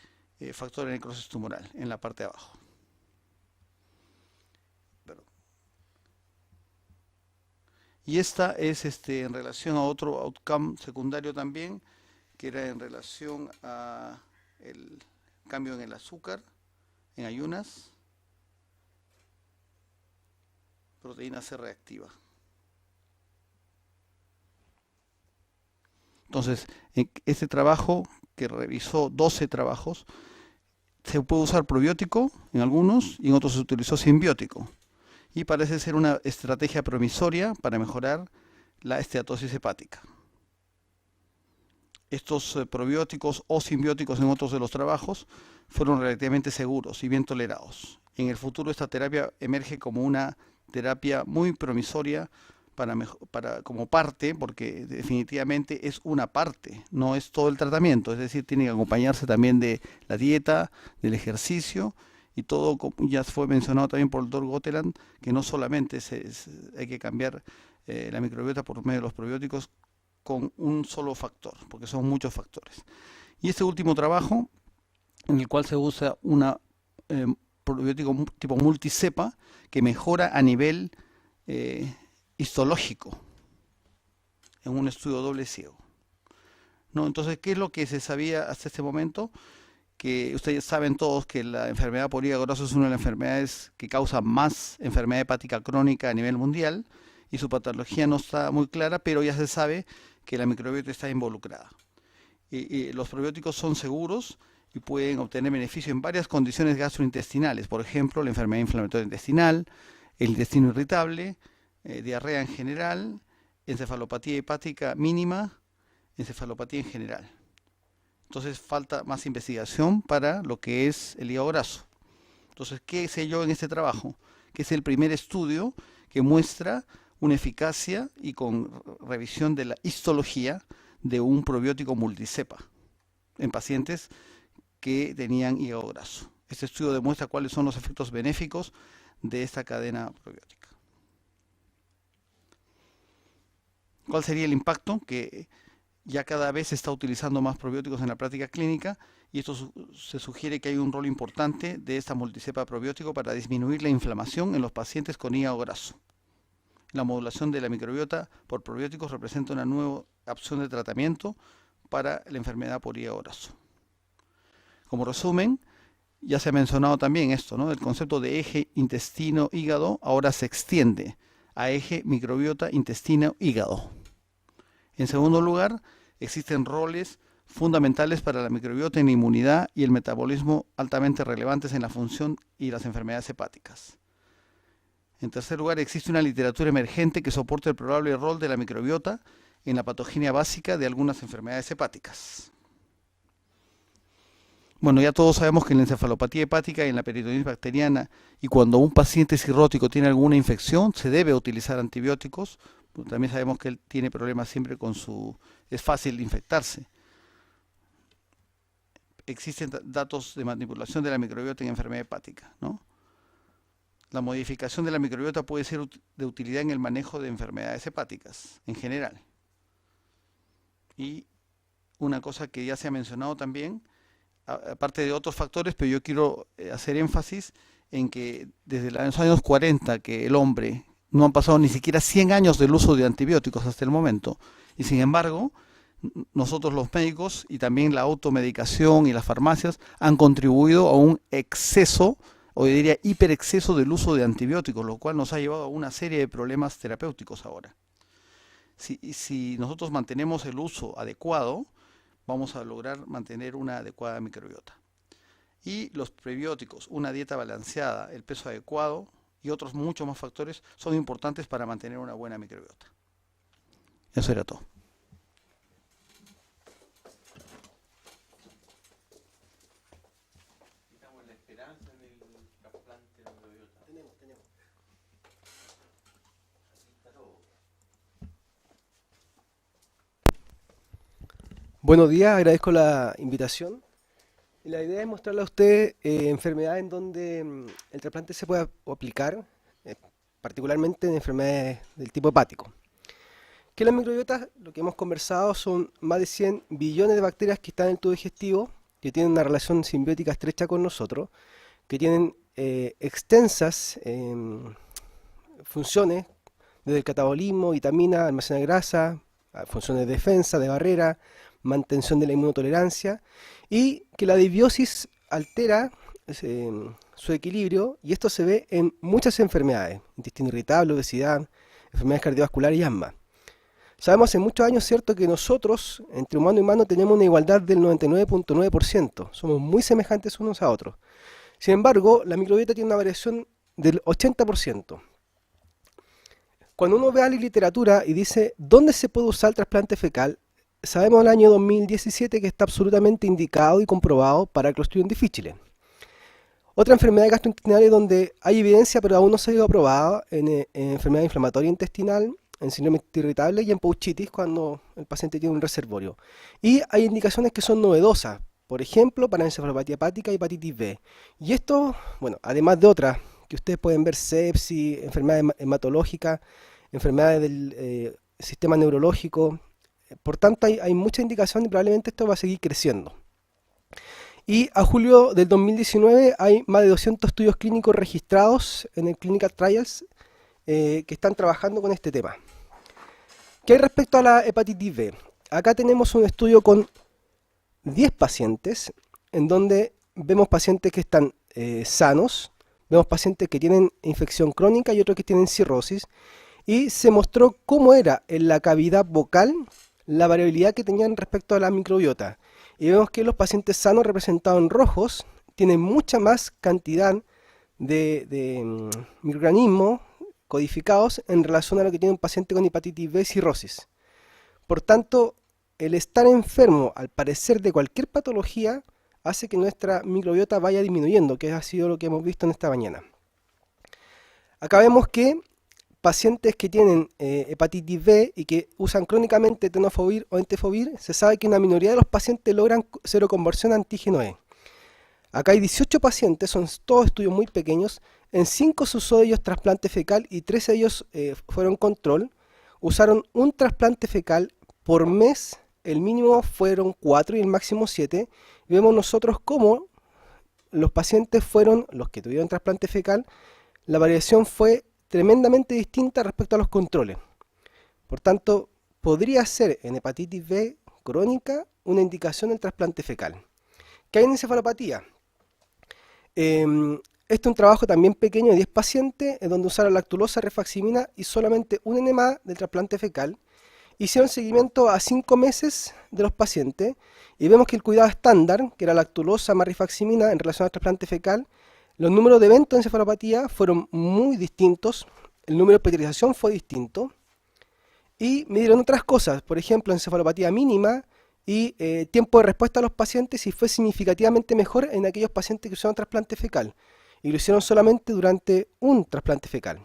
S1: factor de necrosis tumoral en la parte de abajo. Y esta es en relación a otro outcome secundario también, que era en relación a el cambio en el azúcar en ayunas, proteína C reactiva. Entonces, en este trabajo, que revisó 12 trabajos, se puede usar probiótico en algunos y en otros se utilizó simbiótico. Y parece ser una estrategia promisoria para mejorar la esteatosis hepática. Estos probióticos o simbióticos en otros de los trabajos fueron relativamente seguros y bien tolerados. En el futuro esta terapia emerge como una terapia muy promisoria como parte, porque definitivamente es una parte, no es todo el tratamiento, es decir, tiene que acompañarse también de la dieta, del ejercicio y todo, como ya fue mencionado también por el doctor Goteland, que no solamente hay que cambiar la microbiota por medio de los probióticos con un solo factor, porque son muchos factores. Y este último trabajo, en el cual se usa una probiótico tipo multicepa que mejora a nivel histológico en un estudio doble ciego, ¿no? Entonces, ¿qué es lo que se sabía hasta este momento? Que ustedes saben todos que la enfermedad por hígado graso es una de las enfermedades que causa más enfermedad hepática crónica a nivel mundial y su patología no está muy clara, pero ya se sabe que la microbiota está involucrada. Y los probióticos son seguros y pueden obtener beneficio en varias condiciones gastrointestinales, por ejemplo, la enfermedad inflamatoria intestinal, el intestino irritable, diarrea en general, encefalopatía hepática mínima, encefalopatía en general. Entonces falta más investigación para lo que es el hígado graso. Entonces, ¿qué sé yo en este trabajo? Que es el primer estudio que muestra una eficacia y con revisión de la histología de un probiótico multicepa en pacientes que tenían hígado graso. Este estudio demuestra cuáles son los efectos benéficos de esta cadena probiótica. ¿Cuál sería el impacto? Que ya cada vez se está utilizando más probióticos en la práctica clínica y esto se sugiere que hay un rol importante de esta multicepa probiótico para disminuir la inflamación en los pacientes con hígado graso. La modulación de la microbiota por probióticos representa una nueva opción de tratamiento para la enfermedad por hígado graso. Como resumen, ya se ha mencionado también esto, ¿no? El concepto de eje intestino-hígado ahora se extiende a eje microbiota intestino-hígado. En segundo lugar, existen roles fundamentales para la microbiota en la inmunidad y el metabolismo altamente relevantes en la función y las enfermedades hepáticas. En tercer lugar, existe una literatura emergente que soporta el probable rol de la microbiota en la patogenia básica de algunas enfermedades hepáticas. Bueno, ya todos sabemos que en la encefalopatía hepática y en la peritonitis bacteriana y cuando un paciente cirrótico tiene alguna infección, se debe utilizar antibióticos. También sabemos que él tiene problemas siempre es fácil infectarse. Existen datos de manipulación de la microbiota en enfermedad hepática, ¿no? La modificación de la microbiota puede ser de utilidad en el manejo de enfermedades hepáticas en general. Y una cosa que ya se ha mencionado también, aparte de otros factores, pero yo quiero hacer énfasis en que desde los años 40 que el hombre no han pasado ni siquiera 100 años del uso de antibióticos hasta el momento, y sin embargo, nosotros los médicos y también la automedicación y las farmacias han contribuido a un exceso, o yo diría hiperexceso del uso de antibióticos, lo cual nos ha llevado a una serie de problemas terapéuticos ahora. Si nosotros mantenemos el uso adecuado, vamos a lograr mantener una adecuada microbiota. Y los prebióticos, una dieta balanceada, el peso adecuado y otros muchos más factores son importantes para mantener una buena microbiota. Eso era todo.
S2: Quitamos la esperanza en el trasplante de microbiota.
S4: Tenemos.
S2: Aquí está todo.
S4: Buenos días, agradezco la invitación. Y la idea es mostrarle a usted enfermedades en donde el trasplante se puede aplicar, particularmente en enfermedades del tipo hepático. Que las microbiotas, lo que hemos conversado, son más de 100 billones de bacterias que están en el tubo digestivo, que tienen una relación simbiótica estrecha con nosotros, que tienen extensas funciones, desde el catabolismo, vitamina, almacenar grasa, funciones de defensa, de barrera, mantención de la inmunotolerancia, y que la disbiosis altera su equilibrio, y esto se ve en muchas enfermedades: intestino irritable, obesidad, enfermedades cardiovasculares y asma. Sabemos hace muchos años, ¿cierto?, que nosotros, entre humano y humano, tenemos una igualdad del 99.9%, somos muy semejantes unos a otros. Sin embargo, la microbiota tiene una variación del 80%. Cuando uno ve a la literatura y dice ¿dónde se puede usar el trasplante fecal?, sabemos en el año 2017 que está absolutamente indicado y comprobado para Clostridium difficile. Otra enfermedad gastrointestinal donde hay evidencia pero aún no se ha sido aprobada en enfermedad inflamatoria intestinal, en síndrome irritable y en pouchitis cuando el paciente tiene un reservorio. Y hay indicaciones que son novedosas, por ejemplo para encefalopatía hepática y hepatitis B. Y esto, bueno, además de otras que ustedes pueden ver, sepsis, enfermedades hematológicas, enfermedades del sistema neurológico. Por tanto, hay mucha indicación y probablemente esto va a seguir creciendo. Y a julio del 2019 hay más de 200 estudios clínicos registrados en el Clinical Trials que están trabajando con este tema. ¿Qué hay respecto a la hepatitis B? Acá tenemos un estudio con 10 pacientes, en donde vemos pacientes que están sanos, vemos pacientes que tienen infección crónica y otros que tienen cirrosis, y se mostró cómo era en la cavidad vocal la variabilidad que tenían respecto a la microbiota. Y vemos que los pacientes sanos, representados en rojos, tienen mucha más cantidad de microorganismos codificados en relación a lo que tiene un paciente con hepatitis B cirrosis. Por tanto, el estar enfermo, al parecer, de cualquier patología, hace que nuestra microbiota vaya disminuyendo, que ha sido lo que hemos visto en esta mañana. Acá vemos que pacientes que tienen hepatitis B y que usan crónicamente tenofovir o entefovir, se sabe que una minoría de los pacientes logran seroconversión a antígeno E. Acá hay 18 pacientes, son todos estudios muy pequeños, en 5 se usó de ellos trasplante fecal y 3 de ellos fueron control. Usaron un trasplante fecal por mes, el mínimo fueron 4 y el máximo 7. Y vemos nosotros cómo los pacientes fueron, los que tuvieron trasplante fecal, la variación fue tremendamente distinta respecto a los controles. Por tanto, podría ser en hepatitis B crónica una indicación del trasplante fecal. ¿Qué hay en encefalopatía? Este es un trabajo también pequeño de 10 pacientes, en donde usaron lactulosa, rifaximina y solamente un enema del trasplante fecal. Hicieron seguimiento a 5 meses de los pacientes y vemos que el cuidado estándar, que era lactulosa más rifaximina en relación al trasplante fecal, los números de eventos de encefalopatía fueron muy distintos, el número de hospitalización fue distinto, y midieron otras cosas, por ejemplo, encefalopatía mínima y tiempo de respuesta a los pacientes, y fue significativamente mejor en aquellos pacientes que usaron trasplante fecal, y lo hicieron solamente durante un trasplante fecal.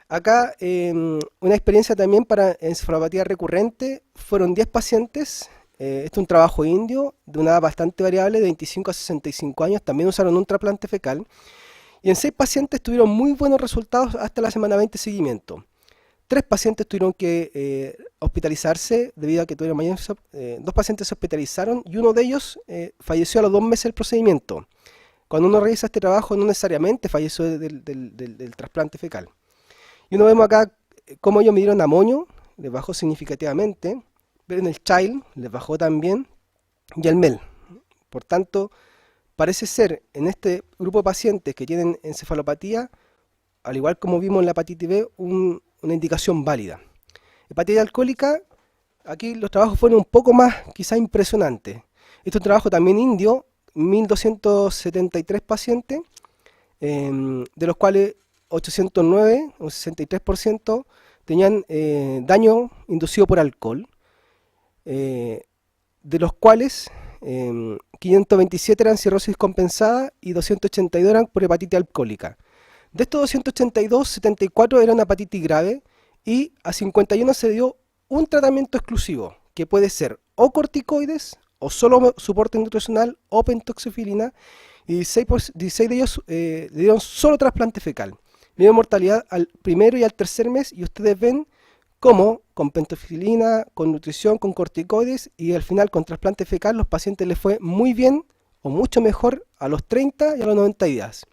S4: Acá una experiencia también para encefalopatía recurrente, fueron 10 pacientes. Este es un trabajo indio de una edad bastante variable, de 25 a 65 años, también usaron un trasplante fecal, y en 6 pacientes tuvieron muy buenos resultados hasta la semana 20 de seguimiento. 3 pacientes tuvieron que hospitalizarse debido a que tuvieron dos pacientes se hospitalizaron y uno de ellos falleció a los 2 meses del procedimiento. Cuando uno realiza este trabajo no necesariamente falleció del trasplante fecal. Y uno vemos acá cómo ellos midieron amonio, les bajó significativamente, pero en el Child les bajó también, y el MEL. Por tanto, parece ser en este grupo de pacientes que tienen encefalopatía, al igual como vimos en la hepatitis B, una indicación válida. Hepatitis alcohólica, aquí los trabajos fueron un poco más quizá impresionantes. Este es un trabajo también indio, 1273 pacientes, de los cuales 809, un 63%, tenían daño inducido por alcohol, de los cuales 527 eran cirrosis compensada y 282 eran por hepatitis alcohólica. De estos 282, 74 eran hepatitis grave y a 51 se dio un tratamiento exclusivo, que puede ser o corticoides, o solo soporte nutricional, o pentoxifilina, y 16 de ellos le dieron solo trasplante fecal. Vio mortalidad al primero y al tercer mes, y ustedes ven cómo con pentoxifilina, con nutrición, con corticoides, y al final con trasplante fecal los pacientes les fue muy bien o mucho mejor a los 30 y a los 90 días.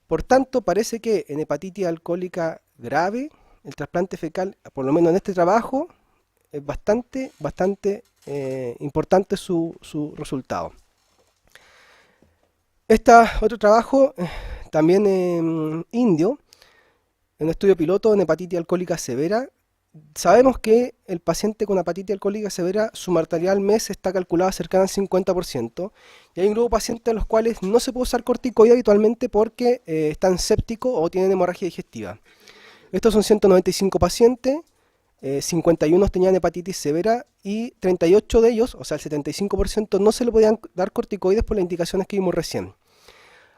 S4: Por tanto, parece que en hepatitis alcohólica grave, el trasplante fecal, por lo menos en este trabajo, es bastante importante su resultado. Otro trabajo, también indio, en un estudio piloto en hepatitis alcohólica severa. Sabemos que el paciente con hepatitis alcohólica severa, su mortalidad al mes está calculada cercana al 50%, y hay un grupo de pacientes a los cuales no se puede usar corticoide habitualmente porque están sépticos o tienen hemorragia digestiva. Estos son 195 pacientes, 51 tenían hepatitis severa y 38 de ellos, o sea el 75%, no se le podían dar corticoides por las indicaciones que vimos recién.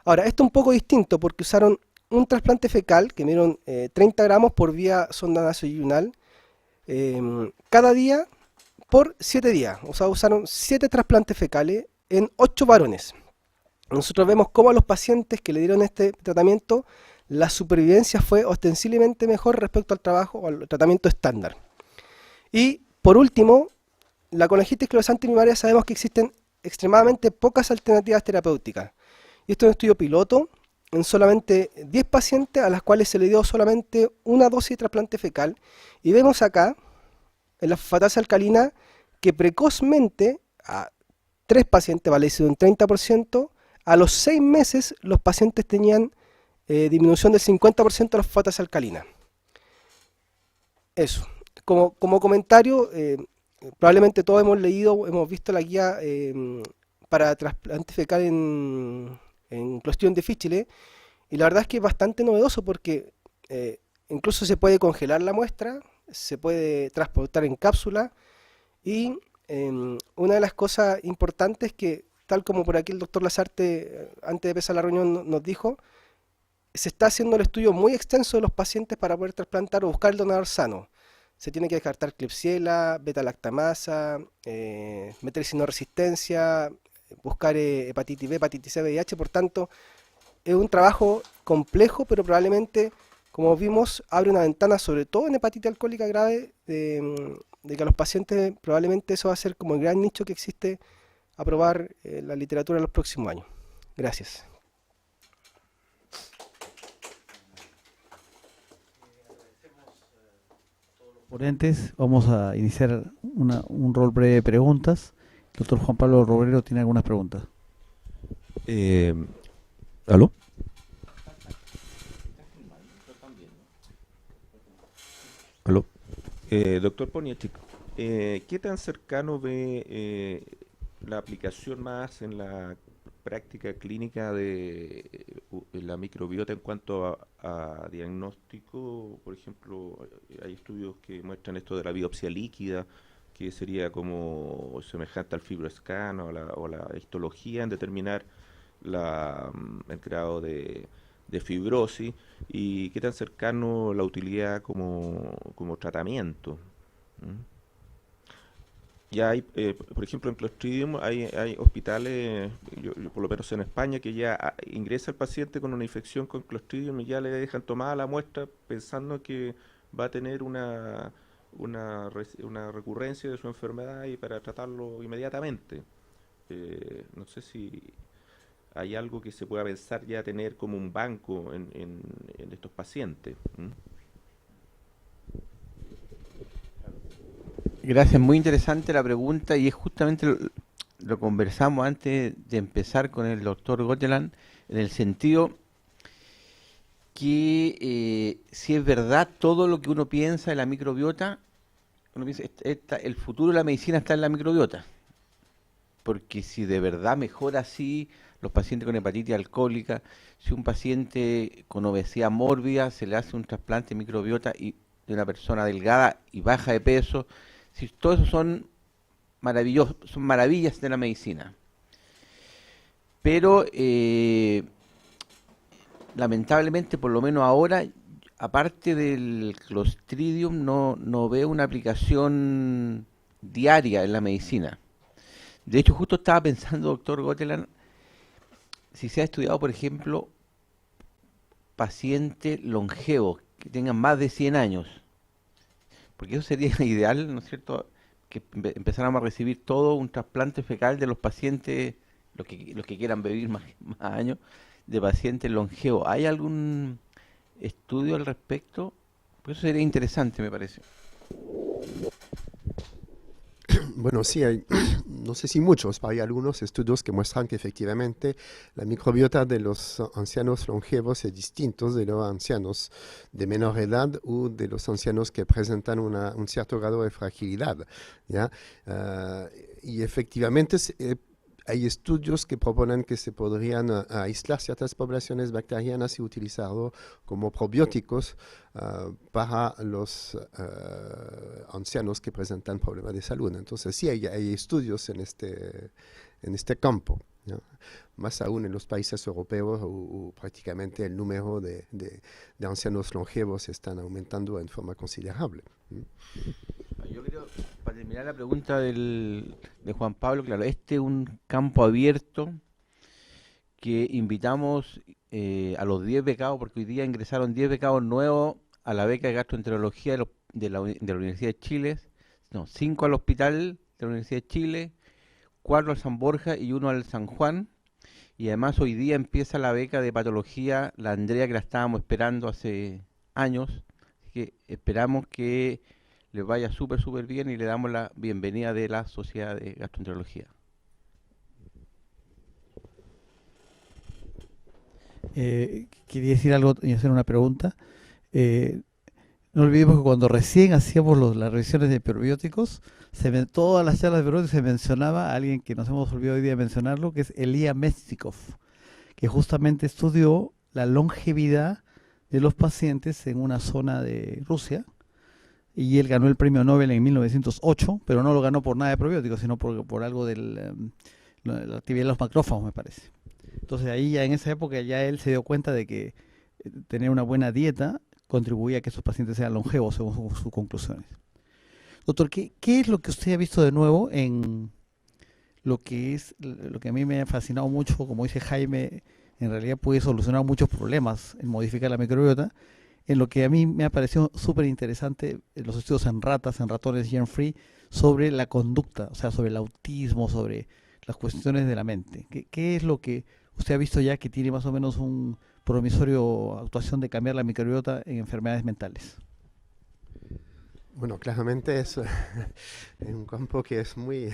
S4: Ahora, esto es un poco distinto porque usaron un trasplante fecal, que midieron 30 gramos por vía sonda nasoyunal, cada día por 7 días. O sea, usaron 7 trasplantes fecales en 8 varones. Nosotros vemos cómo a los pacientes que le dieron este tratamiento, la supervivencia fue ostensiblemente mejor respecto al trabajo o al tratamiento estándar. Y por último, la colangitis clorosante primaria, sabemos que existen extremadamente pocas alternativas terapéuticas. Y esto es un estudio piloto en solamente 10 pacientes a las cuales se le dio solamente una dosis de trasplante fecal. Y vemos acá, en la fosfatasa alcalina, que precozmente a 3 pacientes vale un 30%, a los 6 meses los pacientes tenían disminución del 50% de la fosfatasa alcalina. Eso. Como comentario, probablemente todos hemos leído, hemos visto la guía para trasplante fecal en Clostridium difficile, y la verdad es que es bastante novedoso porque incluso se puede congelar la muestra, se puede transportar en cápsula, y una de las cosas importantes que, tal como por aquí el doctor Lasarte antes de empezar la reunión nos dijo, se está haciendo el estudio muy extenso de los pacientes para poder trasplantar o buscar el donador sano. Se tiene que descartar Klebsiella, beta-lactamasa, metricinoresistencia, buscar hepatitis B, hepatitis C, VIH. Por tanto, es un trabajo complejo, pero probablemente, como vimos, abre una ventana, sobre todo en hepatitis alcohólica grave, de que a los pacientes probablemente eso va a ser como el gran nicho que existe a probar la literatura en los próximos años. Gracias.
S1: Ponentes, vamos a iniciar un rol breve de preguntas. El doctor Juan Pablo Robrero tiene algunas preguntas.
S5: ¿Aló? ¿Aló? Doctor Poniatchik, ¿qué tan cercano ve la aplicación más en la práctica clínica de la microbiota en cuanto a diagnóstico? Por ejemplo, hay estudios que muestran esto de la biopsia líquida, que sería como semejante al FibroScan o la histología en determinar el grado de fibrosis, y qué tan cercano la utilidad como tratamiento. Ya hay, por ejemplo, en Clostridium hay hospitales, yo por lo menos en España, que ya ingresa el paciente con una infección con Clostridium y ya le dejan tomada la muestra pensando que va a tener una una recurrencia de su enfermedad y para tratarlo inmediatamente. No sé si hay algo que se pueda pensar ya tener como un banco en estos pacientes.
S2: Gracias, muy interesante la pregunta y es justamente lo conversamos antes de empezar con el doctor Goteland, en el sentido que si es verdad todo lo que uno piensa de la microbiota, uno piensa, el futuro de la medicina está en la microbiota, porque si de verdad mejora así los pacientes con hepatitis alcohólica, si un paciente con obesidad mórbida se le hace un trasplante de microbiota y de una persona delgada y baja de peso, si todo eso son maravillosos, son maravillas de la medicina. Pero lamentablemente, por lo menos ahora, aparte del Clostridium, no veo una aplicación diaria en la medicina. De hecho, justo estaba pensando, doctor Goteland, si se ha estudiado, por ejemplo, pacientes longevos que tengan más de 100 años, porque eso sería ideal, ¿no es cierto?, que empezáramos a recibir todo un trasplante fecal de los pacientes, los que quieran vivir más años, de pacientes longevos. ¿Hay algún estudio al respecto? Pues eso sería interesante, me parece.
S3: Bueno, sí, hay, no sé si muchos, pero hay algunos estudios que muestran que efectivamente la microbiota de los ancianos longevos es distinta de los ancianos de menor edad o de los ancianos que presentan un cierto grado de fragilidad, ¿ya? Y efectivamente hay estudios que proponen que se podrían aislar ciertas poblaciones bacterianas y utilizarlo como probióticos para los ancianos que presentan problemas de salud. Entonces sí, hay estudios en este campo, ¿no? Más aún en los países europeos, où prácticamente el número de ancianos longevos están aumentando en forma considerable.
S2: Yo creo, para terminar la pregunta de Juan Pablo, claro, este es un campo abierto que invitamos a los 10 becados, porque hoy día ingresaron 10 becados nuevos a la beca de gastroenterología de la Universidad de Chile, 5 al hospital de la Universidad de Chile, 4 al San Borja y 1 al San Juan. Y además hoy día empieza la beca de patología, la Andrea, que la estábamos esperando hace años, así que esperamos que les vaya súper bien y le damos la bienvenida de la Sociedad de Gastroenterología.
S1: Quería decir algo y hacer una pregunta. No olvidemos que cuando recién hacíamos las revisiones de probióticos, todas las charlas de probióticos se mencionaba a alguien que nos hemos olvidado hoy día de mencionarlo, que es Elia Mestikov, que justamente estudió la longevidad de los pacientes en una zona de Rusia, y él ganó el premio Nobel en 1908, pero no lo ganó por nada de probióticos, sino por algo de la actividad de los macrófagos, me parece. Entonces ahí ya en esa época ya él se dio cuenta de que tener una buena dieta contribuía a que esos pacientes sean longevos, según sus conclusiones. Doctor, ¿qué es lo que usted ha visto de nuevo en lo que a mí me ha fascinado mucho? Como dice Jaime, en realidad puede solucionar muchos problemas en modificar la microbiota. En lo que a mí me ha parecido súper interesante, los estudios en ratas, en ratones germ-free, sobre la conducta, o sea, sobre el autismo, sobre las cuestiones de la mente. ¿Qué es lo que usted ha visto ya que tiene más o menos un promisorio actuación de cambiar la microbiota en enfermedades mentales?
S3: Bueno, claramente es un campo que es muy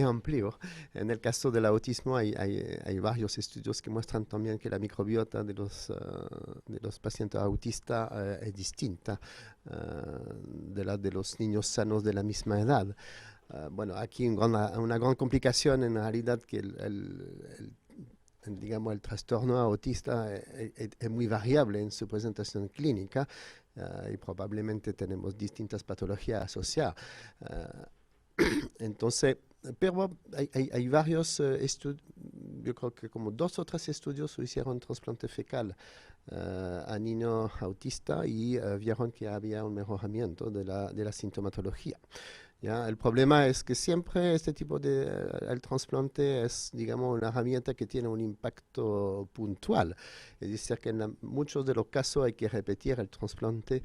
S3: amplio. En el caso del autismo hay varios estudios que muestran también que la microbiota de los pacientes autistas es distinta de la de los niños sanos de la misma edad. Bueno, aquí una gran complicación en realidad que digamos, el trastorno autista es muy variable en su presentación clínica. Y probablemente tenemos distintas patologías asociadas. Entonces, pero hay varios estudios, yo creo que como 2 o 3 estudios hicieron trasplante fecal a niños autistas y vieron que había un mejoramiento de la sintomatología. ¿Ya? El problema es que siempre este tipo el trasplante es, digamos, una herramienta que tiene un impacto puntual. Es decir, que en muchos de los casos hay que repetir el trasplante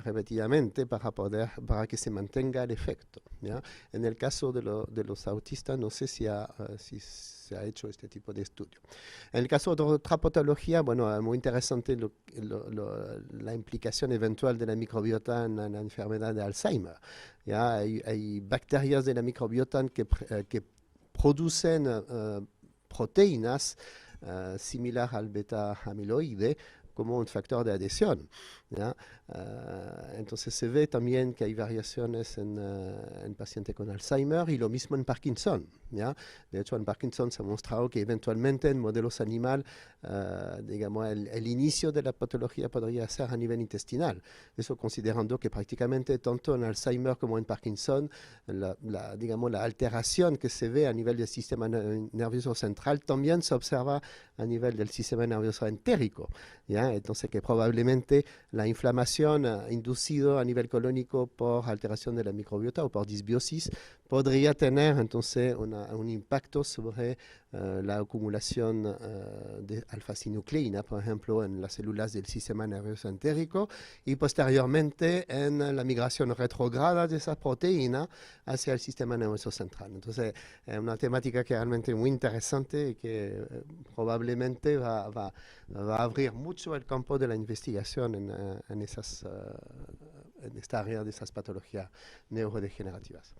S3: repetidamente para que se mantenga el efecto, ¿ya? En el caso de los autistas, no sé si se ha hecho este tipo de estudio. En el caso de otra patología, bueno, muy interesante la implicación eventual de la microbiota en la enfermedad de Alzheimer. ¿Ya? Hay bacterias de la microbiota que producen proteínas similares al beta-amiloide como un factor de adhesión, ¿ya? Entonces se ve también que hay variaciones en pacientes con Alzheimer y lo mismo en Parkinson, ¿ya? De hecho, en Parkinson se ha mostrado que eventualmente en modelos animal, digamos, el inicio de la patología podría ser a nivel intestinal. Eso considerando que prácticamente tanto en Alzheimer como en Parkinson, digamos, la alteración que se ve a nivel del sistema nervioso central también se observa a nivel del sistema nervioso entérico, ¿ya? Entonces que probablemente la inflamación inducida a nivel colónico por alteración de la microbiota o por disbiosis podría tener entonces un impacto sobre la acumulación de alfa-sinucleína, por ejemplo, en las células del sistema nervioso entérico y posteriormente en la migración retrograda de esa proteína hacia el sistema nervioso central. Entonces, es una temática que es realmente muy interesante y que probablemente va a abrir mucho el campo de la investigación en esta área de esas patologías neurodegenerativas.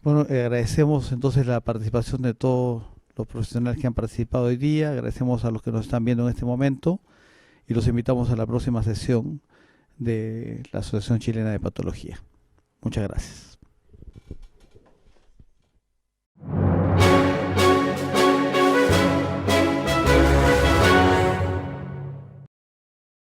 S1: Bueno, agradecemos entonces la participación de todos los profesionales que han participado hoy día, agradecemos a los que nos están viendo en este momento y los invitamos a la próxima sesión de la Asociación Chilena de Patología. Muchas gracias.